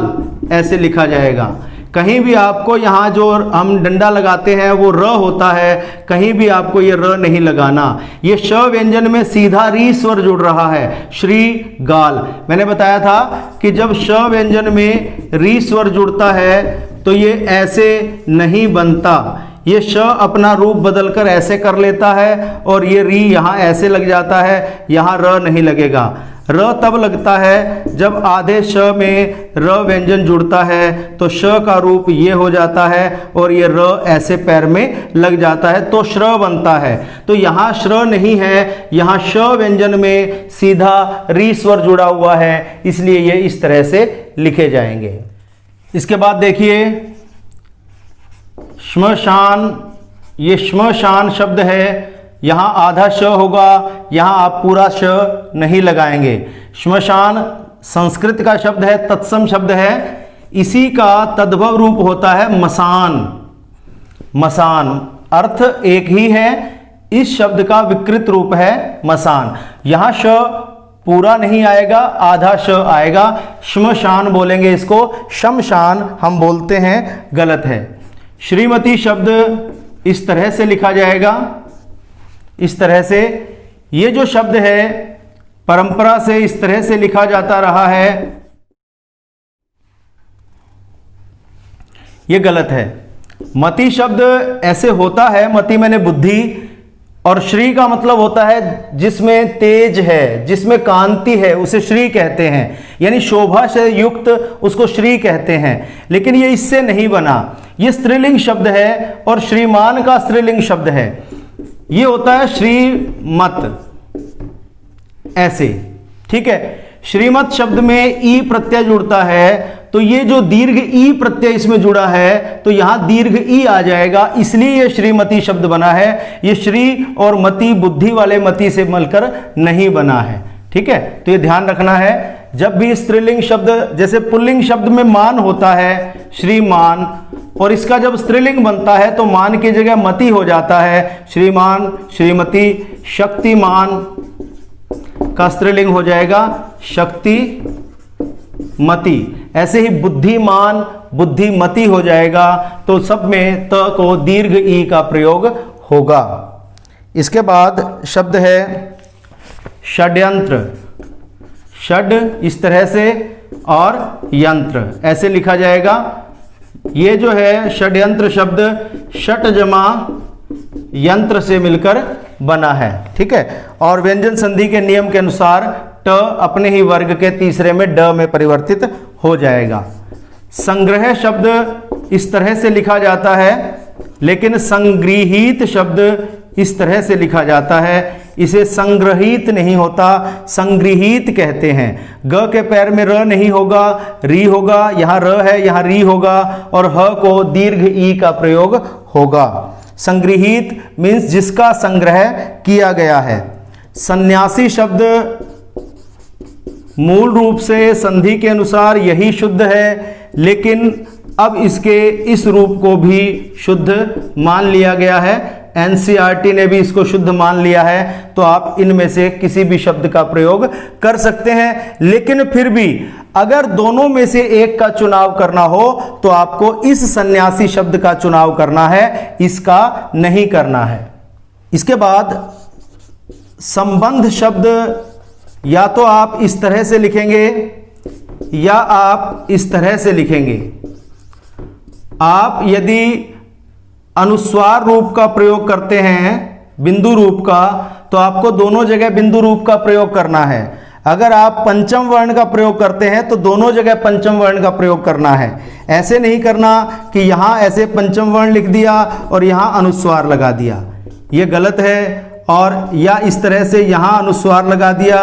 S1: ऐसे लिखा जाएगा। कहीं भी आपको यहाँ जो हम डंडा लगाते हैं वो र होता है, कहीं भी आपको ये र नहीं लगाना। ये श व्यंजन में सीधा री स्वर जुड़ रहा है, श्री गाल। मैंने बताया था कि जब श व्यंजन में री स्वर जुड़ता है तो ये ऐसे नहीं बनता, ये श अपना रूप बदलकर ऐसे कर लेता है, और ये री यहाँ ऐसे लग जाता है, यहाँ र नहीं लगेगा। र तब लगता है जब आधे श में र व्यंजन जुड़ता है, तो श का रूप ये हो जाता है और ये र ऐसे पैर में लग जाता है, तो श्र बनता है। तो यहाँ श्र नहीं है, यहाँ श व्यंजन में सीधा री स्वर जुड़ा हुआ है, इसलिए ये इस तरह से लिखे जाएंगे। इसके बाद देखिए श्मशान, ये श्मशान शब्द है, यहाँ आधा श होगा, यहाँ आप पूरा श नहीं लगाएंगे। श्मशान संस्कृत का शब्द है, तत्सम शब्द है, इसी का तद्भव रूप होता है मसान। मसान, अर्थ एक ही है, इस शब्द का विकृत रूप है मसान। यहां श पूरा नहीं आएगा, आधा श आएगा, श्मशान बोलेंगे इसको, शमशान हम बोलते हैं, गलत है। श्रीमती शब्द इस तरह से लिखा जाएगा, इस तरह से। ये जो शब्द है परंपरा से इस तरह से लिखा जाता रहा है, ये गलत है। मति शब्द ऐसे होता है, मति मैंने बुद्धि, और श्री का मतलब होता है जिसमें तेज है, जिसमें कांति है, उसे श्री कहते हैं, यानी शोभा से युक्त उसको श्री कहते हैं। लेकिन ये इससे नहीं बना, ये स्त्रीलिंग शब्द है और श्रीमान का स्त्रीलिंग शब्द है। ये होता है श्रीमत, ऐसे, ठीक है। श्रीमत शब्द में ई प्रत्यय जुड़ता है, तो ये जो दीर्घ ई प्रत्यय इसमें जुड़ा है तो यहां दीर्घ ई आ जाएगा, इसलिए ये श्रीमती शब्द बना है। ये श्री और मति बुद्धि वाले मति से मिलकर नहीं बना है, ठीक है। तो ये ध्यान रखना है, जब भी स्त्रीलिंग शब्द, जैसे पुल्लिंग शब्द में मान होता है श्रीमान, और इसका जब स्त्रीलिंग बनता है तो मान की जगह मति हो जाता है, श्रीमान, श्रीमती। शक्तिमान का स्त्रीलिंग हो जाएगा शक्ति मति। ऐसे ही बुद्धिमान बुद्धिमती हो जाएगा, तो सब में त को दीर्घ ई का प्रयोग होगा। इसके बाद शब्द है षड्यंत्र। षड इस तरह से और यंत्र ऐसे लिखा जाएगा। ये जो है षड्यंत्र शब्द षट जमा यंत्र से मिलकर बना है, ठीक है। और व्यंजन संधि के नियम के अनुसार ट अपने ही वर्ग के तीसरे में ड में परिवर्तित हो जाएगा। संग्रह शब्द इस तरह से लिखा जाता है, लेकिन संगृहीत शब्द इस तरह से लिखा जाता है, इसे संग्रहित नहीं होता, संगृहीत कहते हैं। ग के पैर में र नहीं होगा, री होगा, यहाँ र है, यहाँ री होगा, और ह को दीर्घ ई का प्रयोग होगा। संगृहीत मीन्स जिसका संग्रह किया गया है। सन्यासी शब्द मूल रूप से संधि के अनुसार यही शुद्ध है, लेकिन अब इसके इस रूप को भी शुद्ध मान लिया गया है। एनसीईआरटी ने भी इसको शुद्ध मान लिया है, तो आप इनमें से किसी भी शब्द का प्रयोग कर सकते हैं। लेकिन फिर भी अगर दोनों में से एक का चुनाव करना हो तो आपको इस सन्यासी शब्द का चुनाव करना है, इसका नहीं करना है। इसके बाद संबंध शब्द या तो आप इस तरह से लिखेंगे या आप इस तरह से लिखेंगे। आप यदि अनुस्वार रूप का प्रयोग करते हैं, बिंदु रूप का, तो आपको दोनों जगह बिंदु रूप का प्रयोग करना है। अगर आप पंचम वर्ण का प्रयोग करते हैं तो दोनों जगह पंचम वर्ण का प्रयोग करना है। ऐसे नहीं करना कि यहाँ ऐसे पंचम वर्ण लिख दिया और यहाँ अनुस्वार लगा दिया, ये गलत है। और या इस तरह से यहाँ अनुस्वार लगा दिया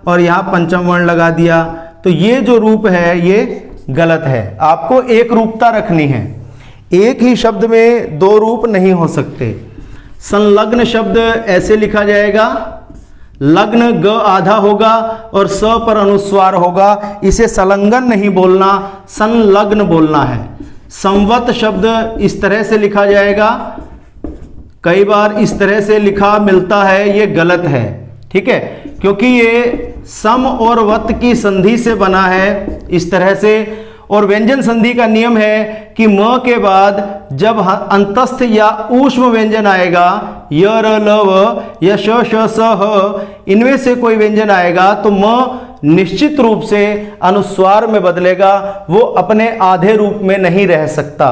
S1: और यहाँ पंचम वर्ण लगा दिया, तो ये जो रूप है ये गलत है। आपको एक रूपता रखनी है, एक ही शब्द में दो रूप नहीं हो सकते। संलग्न शब्द ऐसे लिखा जाएगा, लग्न ग आधा होगा और स पर अनुस्वार होगा, इसे संलग्न नहीं बोलना, संलग्न बोलना है। संवत शब्द इस तरह से लिखा जाएगा, कई बार इस तरह से लिखा मिलता है, ये गलत है, ठीक है, क्योंकि ये सम और वत की संधि से बना है इस तरह से। और व्यंजन संधि का नियम है कि म के बाद जब अंतस्थ या ऊष्म व्यंजन आएगा, य र ल व या श श स ह, इनमें से कोई व्यंजन आएगा तो म निश्चित रूप से अनुस्वार में बदलेगा, वो अपने आधे रूप में नहीं रह सकता,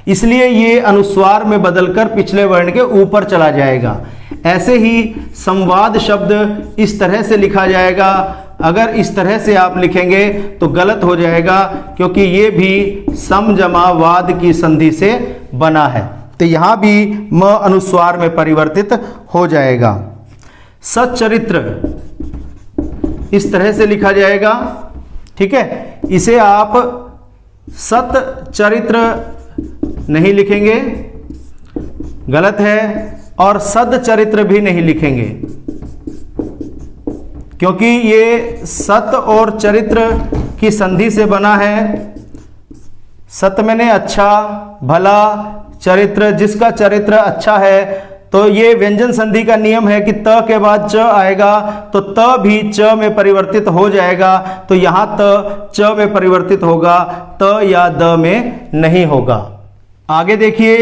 S1: इसलिए ये अनुस्वार में बदलकर पिछले वर्ण के ऊपर चला जाएगा। ऐसे ही संवाद शब्द इस तरह से लिखा जाएगा, अगर इस तरह से आप लिखेंगे तो गलत हो जाएगा, क्योंकि ये भी सम जमा वाद की संधि से बना है, तो यहाँ भी म अनुस्वार में परिवर्तित हो जाएगा। सच्चरित्र इस तरह से लिखा जाएगा, ठीक है, इसे आप सतचरित्र नहीं लिखेंगे, गलत है, और सदचरित्र भी नहीं लिखेंगे, क्योंकि ये सत और चरित्र की संधि से बना है। सत मैंने अच्छा, भला, चरित्र, जिसका चरित्र अच्छा है, तो ये व्यंजन संधि का नियम है कि त के बाद च आएगा तो त भी च में परिवर्तित हो जाएगा, तो यहाँ त च में परिवर्तित होगा, त या द में नहीं होगा। आगे देखिए,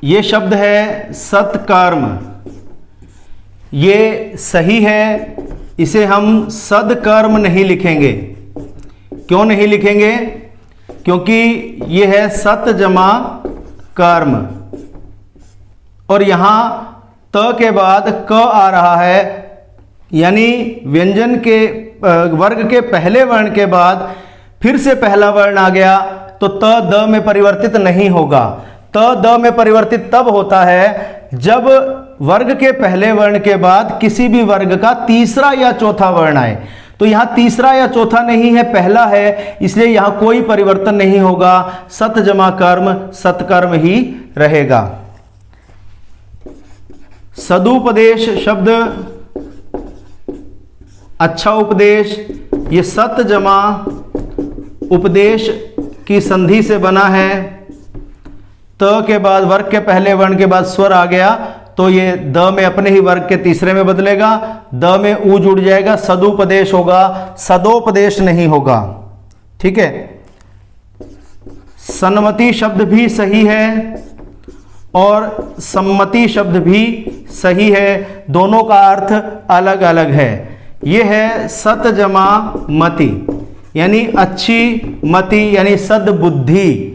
S1: ये शब्द है सत्कर्म, ये सही है, इसे हम सदकर्म नहीं लिखेंगे। क्यों नहीं लिखेंगे? क्योंकि ये है सत जमा कर्म और यहां त के बाद क आ रहा है, यानी व्यंजन के वर्ग के पहले वर्ण के बाद फिर से पहला वर्ण आ गया तो त द में परिवर्तित नहीं होगा। त द में परिवर्तित तब होता है जब वर्ग के पहले वर्ण के बाद किसी भी वर्ग का तीसरा या चौथा वर्ण आए। तो यहां तीसरा या चौथा नहीं है, पहला है, इसलिए यहां कोई परिवर्तन नहीं होगा। सत जमा कर्म सत्कर्म ही रहेगा। सदुपदेश शब्द अच्छा उपदेश, ये सत जमा उपदेश की संधि से बना है। त के बाद वर्ग के पहले वर्ण के बाद स्वर आ गया तो ये द में अपने ही वर्ग के तीसरे में बदलेगा, द में ऊ जुड़ जाएगा, सदुपदेश होगा, सदोपदेश नहीं होगा। ठीक है। सन्मति शब्द भी सही है और सम्मति शब्द भी सही है, दोनों का अर्थ अलग अलग है। ये है सत जमा मति यानी अच्छी मति यानी सद्बुद्धि,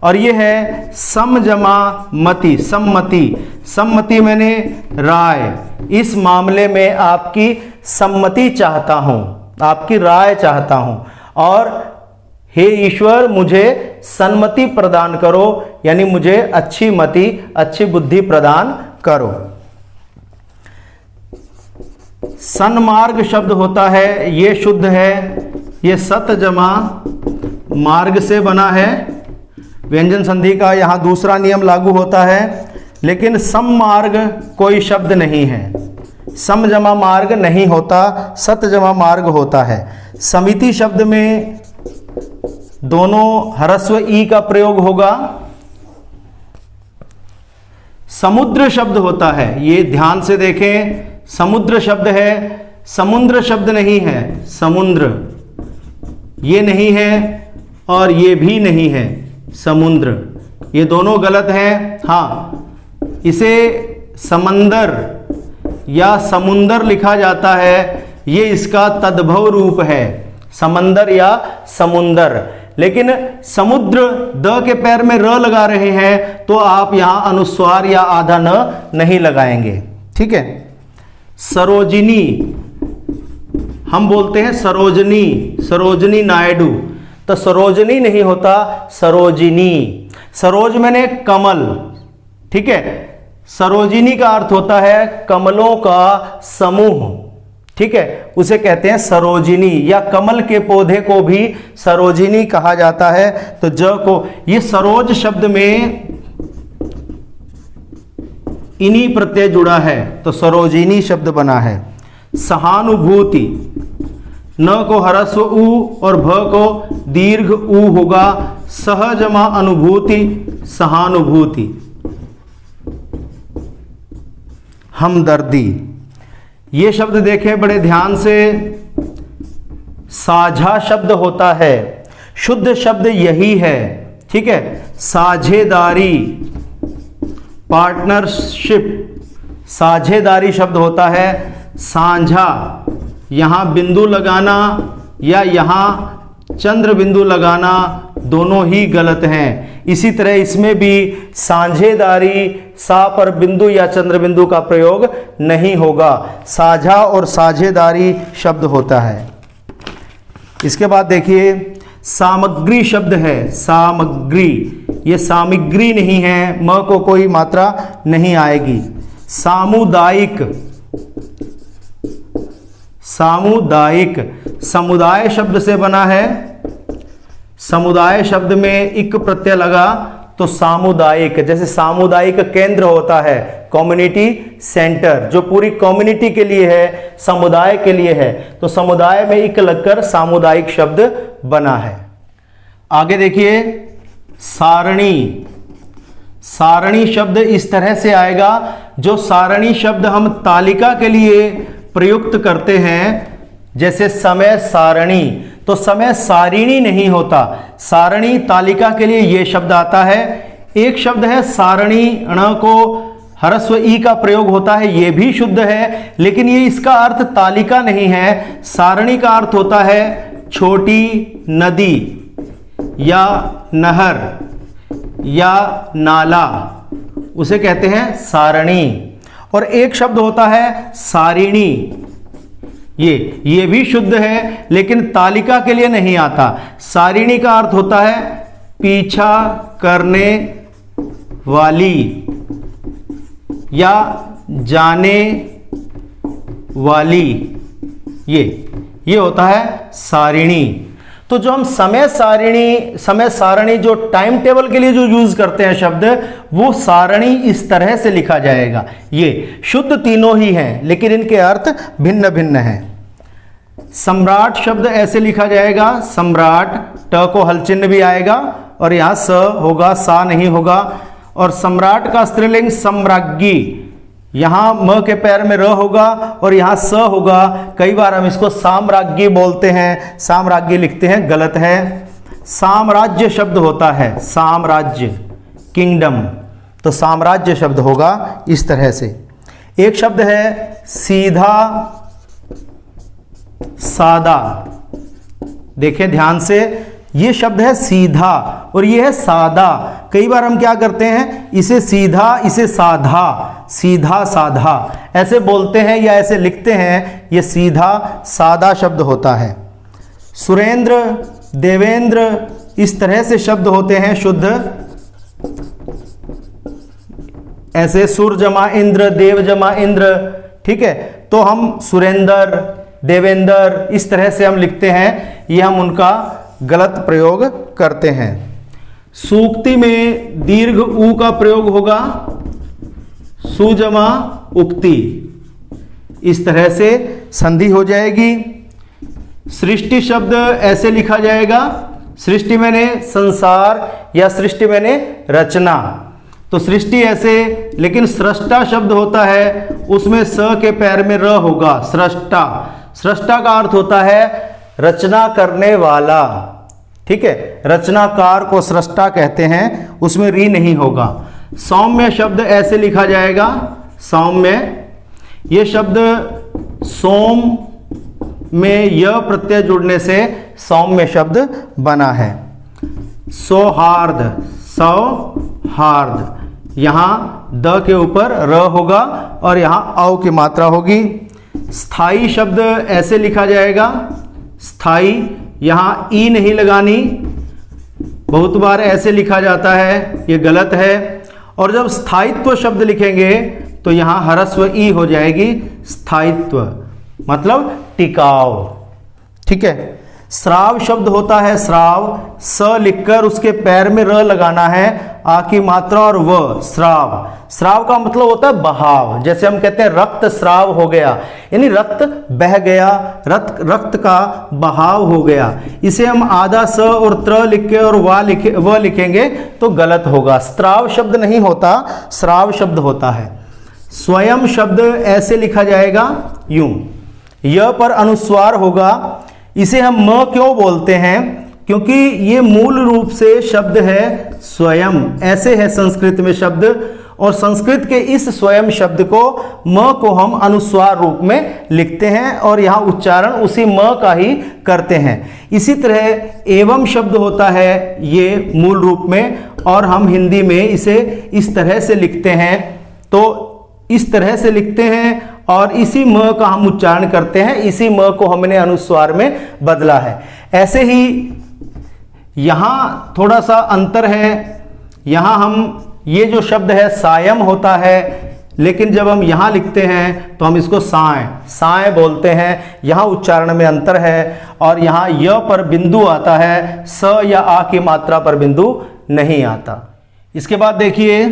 S1: और ये है सम जमा मति सम्मति। सम्मति मैंने राय, इस मामले में आपकी सम्मति चाहता हूं, आपकी राय चाहता हूं, और हे ईश्वर मुझे सन्मति प्रदान करो, यानी मुझे अच्छी मति अच्छी बुद्धि प्रदान करो। सन्मार्ग शब्द होता है, ये शुद्ध है, ये सत जमा मार्ग से बना है। व्यंजन संधि का यहाँ दूसरा नियम लागू होता है, लेकिन सम मार्ग कोई शब्द नहीं है, सम जमा मार्ग नहीं होता, सत जमा मार्ग होता है। समिति शब्द में दोनों ह्रस्व ई का प्रयोग होगा। समुद्र शब्द होता है, ये ध्यान से देखें, समुद्र शब्द है, समुद्र शब्द नहीं है, समुद्र ये नहीं है और ये भी नहीं है, समुद्र, ये दोनों गलत हैं। हाँ, इसे समंदर या समुंदर लिखा जाता है, ये इसका तद्भव रूप है, समंदर या समुंदर। लेकिन समुद्र द के पैर में र लगा रहे हैं तो आप यहां अनुस्वार या आधा न नहीं लगाएंगे। ठीक है। सरोजिनी, हम बोलते हैं सरोजनी, सरोजनी नायडू, तो सरोजनी नहीं होता, सरोजिनी। सरोज मैंने कमल, ठीक है। सरोजिनी का अर्थ होता है कमलों का समूह, ठीक है, उसे कहते हैं सरोजिनी, या कमल के पौधे को भी सरोजिनी कहा जाता है। तो ज को, ये सरोज शब्द में इनी प्रत्यय जुड़ा है तो सरोजिनी शब्द बना है। सहानुभूति, न को ह्रस्व ऊ और भ को दीर्घ ऊ होगा, सहजमा अनुभूति सहानुभूति। हमदर्दी, ये शब्द देखें बड़े ध्यान से, साझा शब्द होता है, शुद्ध शब्द यही है। ठीक है। साझेदारी, पार्टनरशिप, साझेदारी शब्द होता है। सांझा, यहाँ बिंदु लगाना या यहाँ चंद्र बिंदु लगाना दोनों ही गलत हैं। इसी तरह इसमें भी साझेदारी, सा पर बिंदु या चंद्र बिंदु का प्रयोग नहीं होगा, साझा और साझेदारी शब्द होता है। इसके बाद देखिए, सामग्री शब्द है, सामग्री, ये सामग्री नहीं है, म को कोई मात्रा नहीं आएगी। सामुदायिक, सामुदायिक समुदाय शब्द से बना है, समुदाय शब्द में इक प्रत्यय लगा तो सामुदायिक, जैसे सामुदायिक केंद्र होता है, कम्युनिटी सेंटर, जो पूरी कम्युनिटी के लिए है, समुदाय के लिए है, तो समुदाय में इक लगकर सामुदायिक शब्द बना है। आगे देखिए, सारणी, सारणी शब्द इस तरह से आएगा, जो सारणी शब्द हम तालिका के लिए प्रयुक्त करते हैं, जैसे समय सारणी, तो समय सारिणी नहीं होता, सारणी तालिका के लिए ये शब्द आता है। एक शब्द है सारणी, ण को ह्रस्व ई का प्रयोग होता है, ये भी शुद्ध है, लेकिन ये इसका अर्थ तालिका नहीं है। सारणी का अर्थ होता है छोटी नदी या नहर या नाला, उसे कहते हैं सारणी। और एक शब्द होता है सारिणी, ये भी शुद्ध है लेकिन तालिका के लिए नहीं आता। सारिणी का अर्थ होता है पीछा करने वाली या जाने वाली, ये होता है सारिणी। तो जो हम समय सारणी जो टाइम टेबल के लिए जो यूज करते हैं शब्द, वो सारणी इस तरह से लिखा जाएगा। ये शुद्ध तीनों ही हैं लेकिन इनके अर्थ भिन्न भिन्न हैं। सम्राट शब्द ऐसे लिखा जाएगा, सम्राट, ट को हल चिन्ह भी आएगा और यहां स होगा, सा नहीं होगा। और सम्राट का स्त्रीलिंग सम्राज्ञी, यहां म के पैर में र होगा और यहां स होगा। कई बार हम इसको साम्राज्ञी बोलते हैं, साम्राज्ञी लिखते हैं, गलत है। साम्राज्य शब्द होता है, साम्राज्य, किंगडम, तो साम्राज्य शब्द होगा इस तरह से। एक शब्द है सीधा सादा, देखिए ध्यान से, ये शब्द है सीधा और ये है सादा। कई बार हम क्या करते हैं, इसे सीधा, इसे साधा, सीधा साधा ऐसे बोलते हैं या ऐसे लिखते हैं, ये सीधा सादा शब्द होता है। सुरेंद्र, देवेंद्र, इस तरह से शब्द होते हैं शुद्ध, ऐसे सुर जमा इंद्र, देव जमा इंद्र, ठीक है। तो हम सुरेंद्र, देवेंद्र इस तरह से हम लिखते हैं, ये हम उनका गलत प्रयोग करते हैं। सूक्ति में दीर्घ ऊ का प्रयोग होगा, सुजमा उक्ति, इस तरह से संधि हो जाएगी। सृष्टि शब्द ऐसे लिखा जाएगा, सृष्टि मैंने संसार या सृष्टि मैंने रचना, तो सृष्टि ऐसे, लेकिन सृष्टा शब्द होता है, उसमें स के पैर में र होगा, सृष्टा। सृष्टा का अर्थ होता है रचना करने वाला, ठीक है, रचनाकार को सृष्टा कहते हैं, उसमें री नहीं होगा। सौम्य शब्द ऐसे लिखा जाएगा, सौम्य, ये शब्द सोम में य प्रत्यय जुड़ने से सौम्य शब्द बना है। सौहार्द, सौहार्द, यहाँ द के ऊपर र होगा और यहाँ औ की मात्रा होगी। स्थाई शब्द ऐसे लिखा जाएगा, स्थाई, यहाँ ई नहीं लगानी, बहुत बार ऐसे लिखा जाता है, ये गलत है। और जब स्थायित्व शब्द लिखेंगे तो यहाँ ह्रस्व ई हो जाएगी, स्थायित्व मतलब टिकाव, ठीक है। श्राव शब्द होता है, श्राव, स लिखकर उसके पैर में र लगाना है, आ की मात्रा और व, श्राव। श्राव का मतलब होता है बहाव, जैसे हम कहते हैं रक्त स्राव हो गया, यानी रक्त बह गया, रक्त का बहाव हो गया। इसे हम आधा स और त्र लिख के और व लिखेंगे तो गलत होगा। स्त्राव शब्द नहीं होता, श्राव शब्द होता है। स्वयं शब्द ऐसे लिखा जाएगा, यूं, य पर अनुस्वार होगा। इसे हम म क्यों बोलते हैं, क्योंकि ये मूल रूप से शब्द है स्वयं, ऐसे है संस्कृत में शब्द, और संस्कृत के इस स्वयं शब्द को म को हम अनुस्वार रूप में लिखते हैं और यहाँ उच्चारण उसी म का ही करते हैं। इसी तरह एवं शब्द होता है ये मूल रूप में, और हम हिंदी में इसे इस तरह से लिखते हैं, तो इस तरह से लिखते हैं और इसी म का हम उच्चारण करते हैं, इसी म को हमने अनुस्वार में बदला है। ऐसे ही यहाँ थोड़ा सा अंतर है, यहाँ हम ये जो शब्द है सायम होता है, लेकिन जब हम यहाँ लिखते हैं तो हम इसको साय बोलते हैं, यहाँ उच्चारण में अंतर है। और यहाँ य पर बिंदु आता है, स या आ की मात्रा पर बिंदु नहीं आता। इसके बाद देखिए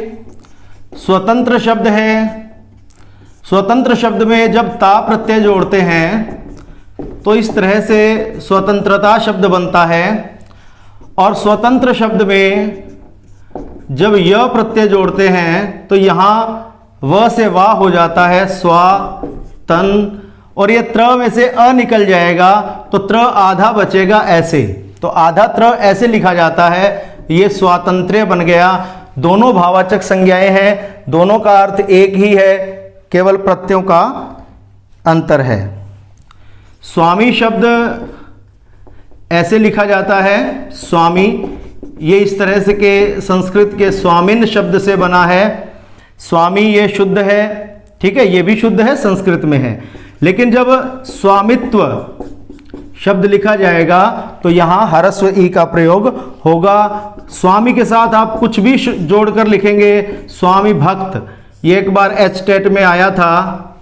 S1: स्वतंत्र शब्द है। स्वतंत्र शब्द में जब ता प्रत्यय जोड़ते हैं तो इस तरह से स्वतंत्रता शब्द बनता है, और स्वतंत्र शब्द में जब य प्रत्यय जोड़ते हैं तो यहां व से वा हो जाता है स्वा तन, और ये त्र में से अ निकल जाएगा तो त्र आधा बचेगा ऐसे, तो आधा त्र ऐसे लिखा जाता है, ये स्वातंत्र्य बन गया। दोनों भाववाचक संज्ञाएं हैं, दोनों का अर्थ एक ही है, केवल प्रत्ययों का अंतर है। स्वामी शब्द ऐसे लिखा जाता है, स्वामी, ये इस तरह से के संस्कृत के स्वामिन शब्द से बना है। स्वामी ये शुद्ध है, ठीक है, ये भी शुद्ध है, संस्कृत में है। लेकिन जब स्वामित्व शब्द लिखा जाएगा तो यहां ह्रस्व ई का प्रयोग होगा। स्वामी के साथ आप कुछ भी जोड़कर लिखेंगे, स्वामी भक्त, ये एक बार एचटेट में आया था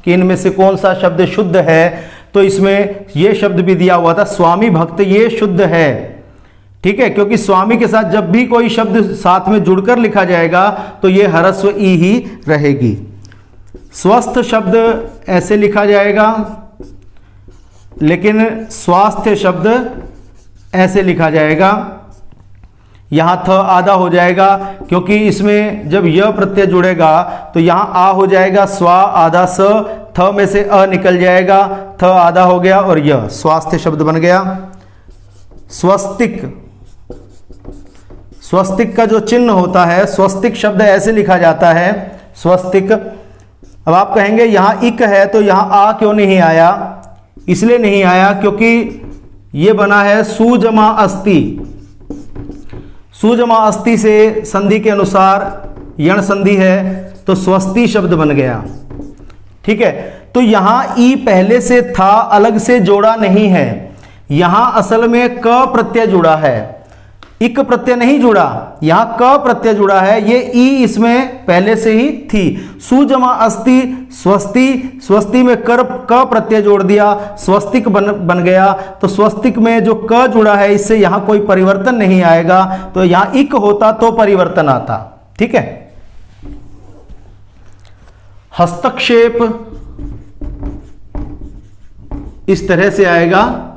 S1: कि इनमें से कौन सा शब्द शुद्ध है, तो इसमें ये शब्द भी दिया हुआ था, स्वामी भक्त ये शुद्ध है, ठीक है, क्योंकि स्वामी के साथ जब भी कोई शब्द साथ में जुड़कर लिखा जाएगा तो ये ह्रस्व ई ही रहेगी। स्वस्थ शब्द ऐसे लिखा जाएगा, लेकिन स्वास्थ्य शब्द ऐसे लिखा जाएगा। यहां थ आधा हो जाएगा, क्योंकि इसमें जब य प्रत्यय जुड़ेगा तो यहां आ हो जाएगा, स्वा आधा स, थ में से अ निकल जाएगा, थ आधा हो गया और य स्वास्थ्य शब्द बन गया। स्वस्तिक, स्वस्तिक का जो चिन्ह होता है, स्वस्तिक शब्द ऐसे लिखा जाता है, स्वस्तिक। अब आप कहेंगे यहां इक है तो यहां आ क्यों नहीं आया? इसलिए नहीं आया क्योंकि ये बना है सुजमा अस्ति, सुजमा अस्ति से संधि के अनुसार यण संधि है तो स्वस्ति शब्द बन गया, ठीक है। तो यहां ई पहले से था, अलग से जोड़ा नहीं है, यहां असल में क प्रत्यय जुड़ा है, इक प्रत्यय नहीं जुड़ा, यहां क प्रत्यय जुड़ा है, ये ई इसमें पहले से ही थी। सुजमा अस्ति स्वस्ति, स्वस्ति में क प्रत्यय जोड़ दिया, स्वस्तिक बन गया। तो स्वस्तिक में जो क जुड़ा है इससे यहां कोई परिवर्तन नहीं आएगा, तो यहां इक होता तो परिवर्तन आता, ठीक है। हस्तक्षेप इस तरह से आएगा।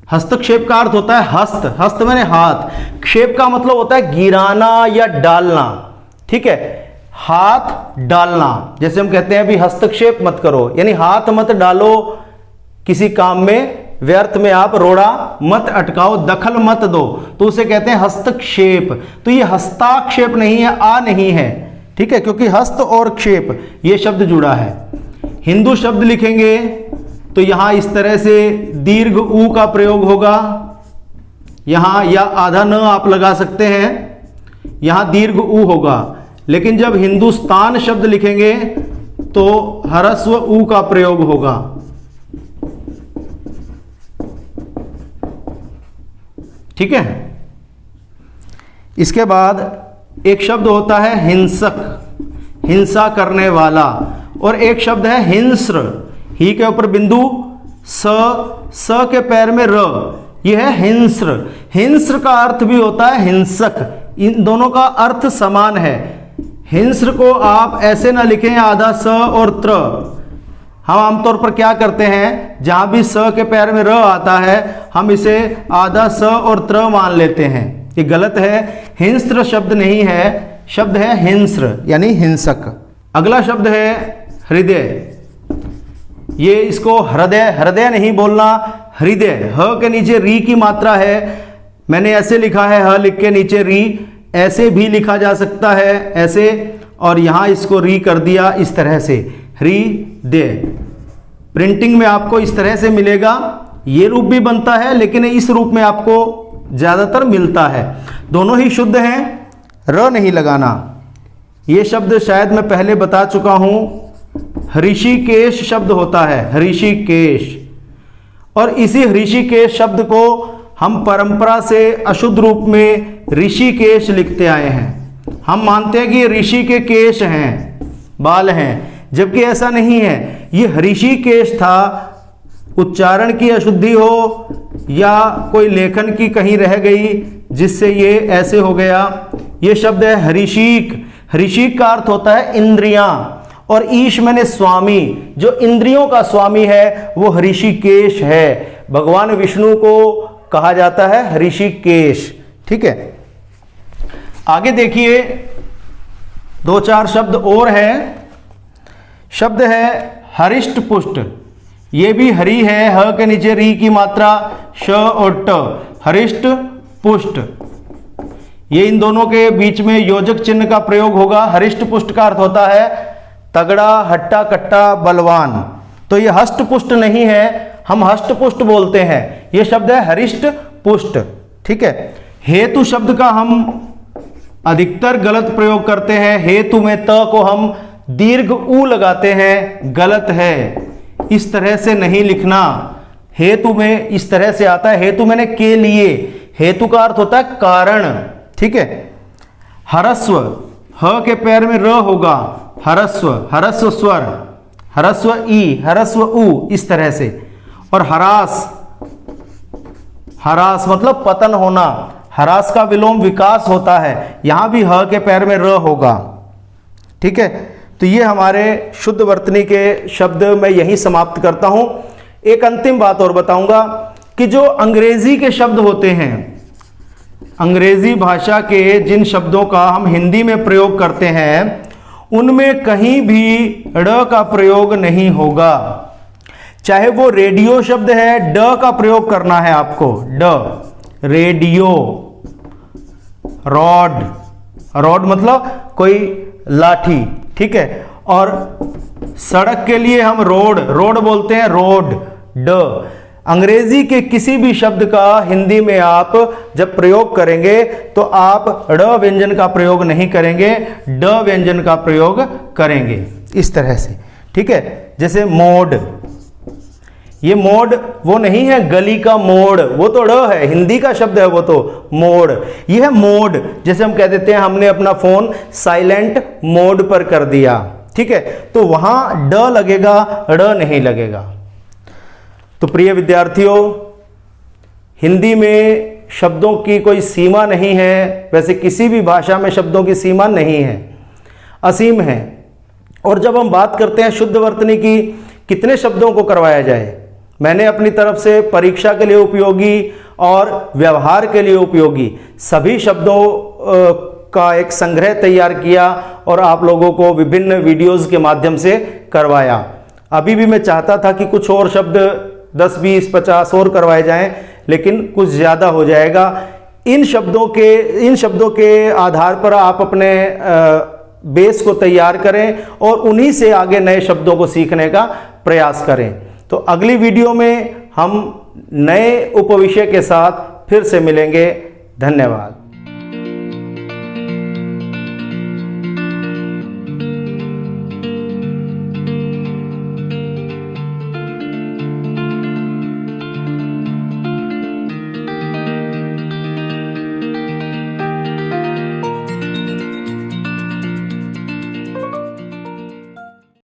S1: हस्तक्षेप का अर्थ होता है हस्त, हस्त मैंने हाथ, क्षेप का मतलब होता है गिराना या डालना, ठीक है, हाथ डालना। जैसे हम कहते हैं अभी हस्तक्षेप मत करो, यानी हाथ मत डालो किसी काम में, व्यर्थ में आप रोड़ा मत अटकाओ, दखल मत दो, तो उसे कहते हैं हस्तक्षेप। तो ये हस्ताक्षेप नहीं है, आ नहीं है, ठीक है, क्योंकि हस्त और क्षेप ये शब्द जुड़ा है। हिंदू शब्द लिखेंगे तो यहां इस तरह से दीर्घ ऊ का प्रयोग होगा, यहां या आधा न आप लगा सकते हैं, यहां दीर्घ ऊ होगा। लेकिन जब हिंदुस्तान शब्द लिखेंगे तो ह्रस्व ऊ का प्रयोग होगा, ठीक है। इसके बाद एक शब्द होता है हिंसक, हिंसा करने वाला, और एक शब्द है हिंस्र, ही के ऊपर बिंदु, स के पैर में र, यह है हिंस्र। हिंस्र का अर्थ भी होता है हिंसक, इन दोनों का अर्थ समान है। हिंस्र को आप ऐसे ना लिखें आधा स और त्र, हम आमतौर पर क्या करते हैं, जहां भी स के पैर में र आता है हम इसे आधा स और त्र मान लेते हैं, ये गलत है। हिंस्र शब्द नहीं है, शब्द है हिंस्र यानी हिंसक। अगला शब्द है हृदय, ये इसको हृदय, हृदय नहीं बोलना, हृदय, ह के नीचे री की मात्रा है, मैंने ऐसे लिखा है, ह लिख के नीचे री, ऐसे भी लिखा जा सकता है ऐसे, और यहां इसको री कर दिया इस तरह से, हृदय। प्रिंटिंग में आपको इस तरह से मिलेगा, ये रूप भी बनता है लेकिन इस रूप में आपको ज्यादातर मिलता है। दोनों ही शुद्ध हैं, र नहीं लगाना। ये शब्द शायद मैं पहले बता चुका हूं, ऋषिकेश शब्द होता है, ऋषिकेश, और इसी ऋषिकेश शब्द को हम परंपरा से अशुद्ध रूप में ऋषिकेश लिखते आए हैं। हम मानते हैं कि ये ऋषि के केश हैं, बाल हैं, जबकि ऐसा नहीं है, ये ऋषिकेश था। उच्चारण की अशुद्धि हो या कोई लेखन की कहीं रह गई जिससे ये ऐसे हो गया। ये शब्द है हरिशीक, हरिशीक का अर्थ होता है इंद्रियां, और ईश मैंने स्वामी, जो इंद्रियों का स्वामी है वो ऋषिकेश है। भगवान विष्णु को कहा जाता है ऋषिकेश, ठीक है। आगे देखिए, दो चार शब्द और है। शब्द है हरिष्ट पुष्ट। ये भी हरी है, ह के नीचे री की मात्रा, श और ट, हरिष्ट पुष्ट। ये इन दोनों के बीच में योजक चिन्ह का प्रयोग होगा। हरिष्ट पुष्ट का अर्थ होता है तगड़ा, हट्टा कट्टा, बलवान। तो ये हष्ट पुष्ट नहीं है, हम हष्ट पुष्ट बोलते हैं। ये शब्द है हरिष्ट पुष्ट, ठीक है। हेतु शब्द का हम अधिकतर गलत प्रयोग करते हैं। हेतु में त को हम दीर्घ ऊ लगाते हैं, गलत है। इस तरह से नहीं लिखना। हेतु में इस तरह से आता है, हेतु मैंने के लिए। हेतु का अर्थ होता है कारण, ठीक है। हरस्व, ह के पैर में र होगा, हरस्व, हरस्व स्वर, हरस्व ई, हरस्व उ, इस तरह से। और हरास, हरास मतलब पतन होना। हरास का विलोम विकास होता है, यहां भी ह के पैर में र होगा, ठीक है। तो ये हमारे शुद्ध वर्तनी के शब्द मैं यहीं समाप्त करता हूं। एक अंतिम बात और बताऊंगा कि जो अंग्रेजी के शब्द होते हैं, अंग्रेजी भाषा के जिन शब्दों का हम हिंदी में प्रयोग करते हैं, उनमें कहीं भी ड़ का प्रयोग नहीं होगा। चाहे वो रेडियो शब्द है, ड का प्रयोग करना है आपको, ड, रेडियो। रॉड, रॉड मतलब कोई लाठी, ठीक है। और सड़क के लिए हम रोड, रोड बोलते हैं, रोड, ड। अंग्रेजी के किसी भी शब्द का हिंदी में आप जब प्रयोग करेंगे तो आप ड़ व्यंजन का प्रयोग नहीं करेंगे, ड व्यंजन का प्रयोग करेंगे, इस तरह से, ठीक है। जैसे मोड़, ये मोड़ वो नहीं है गली का मोड़, वो तो ड़ है, हिंदी का शब्द है वो तो, मोड़। ये है मोड। जैसे हम कह देते हैं हमने अपना फोन साइलेंट मोड पर कर दिया, ठीक है, तो वहां ड लगेगा, ड़ नहीं लगेगा। तो प्रिय विद्यार्थियों, हिंदी में शब्दों की कोई सीमा नहीं है। वैसे किसी भी भाषा में शब्दों की सीमा नहीं है, असीम है। और जब हम बात करते हैं शुद्ध वर्तनी की, कितने शब्दों को करवाया जाए, मैंने अपनी तरफ से परीक्षा के लिए उपयोगी और व्यवहार के लिए उपयोगी सभी शब्दों का एक संग्रह तैयार किया और आप लोगों को विभिन्न वीडियोस के माध्यम से करवाया। अभी भी मैं चाहता था कि कुछ और शब्द 10, 20, 50 और करवाए जाएं, लेकिन कुछ ज़्यादा हो जाएगा। इन शब्दों के आधार पर आप अपने बेस को तैयार करें और उन्हीं से आगे नए शब्दों को सीखने का प्रयास करें। तो अगली वीडियो में हम नए उपविषय के साथ फिर से मिलेंगे। धन्यवाद।